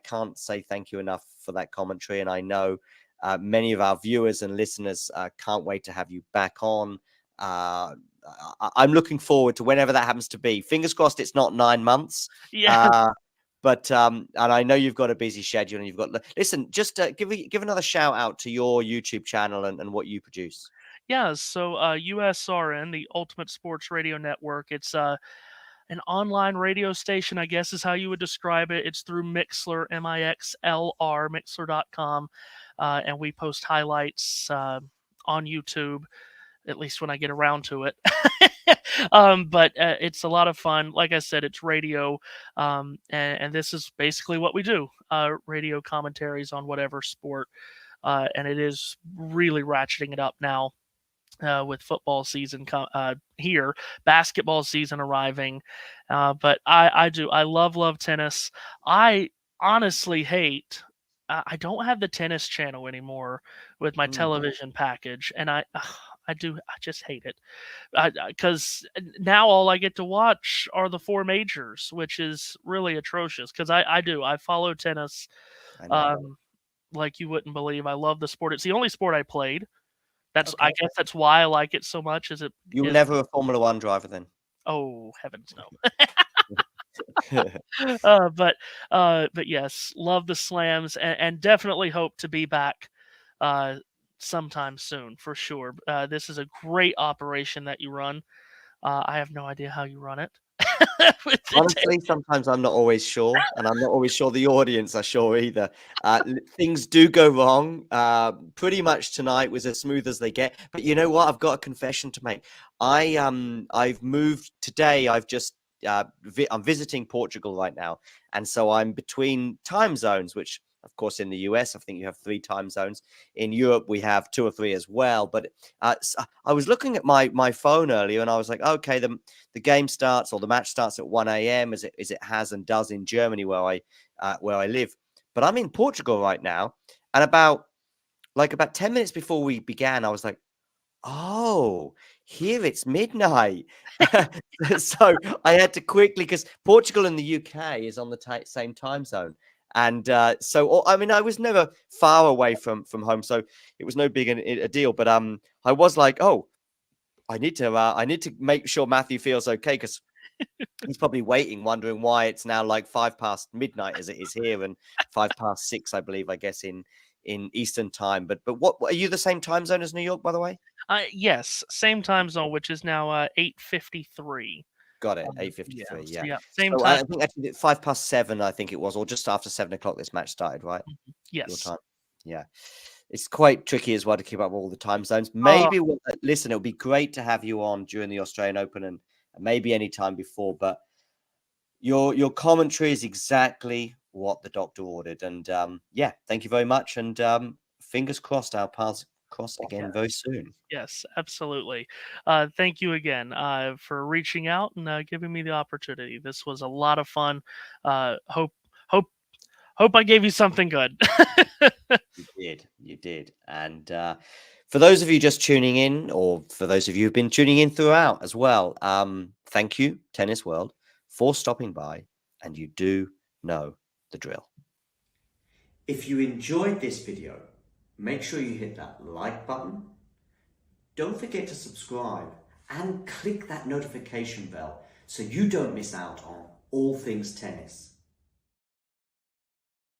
can't say thank you enough for that commentary, and I know many of our viewers and listeners can't wait to have you back on. I'm looking forward to whenever that happens to be. Fingers crossed it's not 9 months. Yeah. But and I know you've got a busy schedule, and you've got. Listen, just give another shout out to your YouTube channel and what you produce. Yeah, so USRN, the Ultimate Sports Radio Network, it's an online radio station, I guess is how you would describe it. It's through Mixler, Mixlr, Mixler.com, and we post highlights on YouTube, at least when I get around to it. But it's a lot of fun. Like I said, it's radio, and this is basically what we do, radio commentaries on whatever sport, and it is really ratcheting it up now. With football season here, basketball season arriving, but I love tennis. I honestly hate. I don't have the tennis channel anymore with my television package, and I just hate it because now all I get to watch are the 4 majors, which is really atrocious. Because I follow tennis, like you wouldn't believe. I love the sport. It's the only sport I played. I guess that's why I like it so much. You were never a Formula One driver then? Oh, heavens no. But yes, love the slams, and definitely hope to be back sometime soon for sure. This is a great operation that you run. I have no idea how you run it. Honestly, sometimes I'm not always sure, and I'm not always sure the audience are sure either. Things do go wrong. Pretty much tonight was as smooth as they get. But you know what? I've got a confession to make. I've moved today. I've just I'm visiting Portugal right now, and so I'm between time zones, which Of course, in the US, I think you have 3 time zones. In Europe, we have 2 or 3 as well. But I was looking at my phone earlier, and I was like, okay, the game starts, or the match starts at 1 a.m. as it has and does in Germany, where I live. But I'm in Portugal right now, and about 10 minutes before we began, I was like, oh, here it's midnight. So I had to quickly, because Portugal and the UK is on the same time zone. And I mean, I was never far away from home, so it was no big a deal. But I was like, oh, I need to make sure Matthew feels okay, because he's probably waiting, wondering why it's now like 5 past midnight as it is here, and 5 past 6, I believe, I guess, in Eastern time. But what are you the same time zone as New York, by the way? Yes, same time zone, which is now 8:53. Got it. 8:53. So Yeah. same So time. I think actually 5 past 7, I think it was, or just after 7 o'clock, this match started, right? Your Yes. time. Yeah. It's quite tricky as well to keep up all the time zones. Oh, Maybe listen, it would be great to have you on during the Australian Open, and maybe any time before. But your commentary is exactly what the doctor ordered, and yeah, thank you very much. And fingers crossed, our paths cross again very soon. yes, absolutely. Thank you again for reaching out and giving me the opportunity. This was a lot of fun. Hope I gave you something good. You did. And for those of you just tuning in, or for those of you who've been tuning in throughout as well, thank you, Tennis World, for stopping by, and you do know the drill. If you enjoyed this video, make sure you hit that like button. Don't forget to subscribe and click that notification bell so you don't miss out on all things tennis.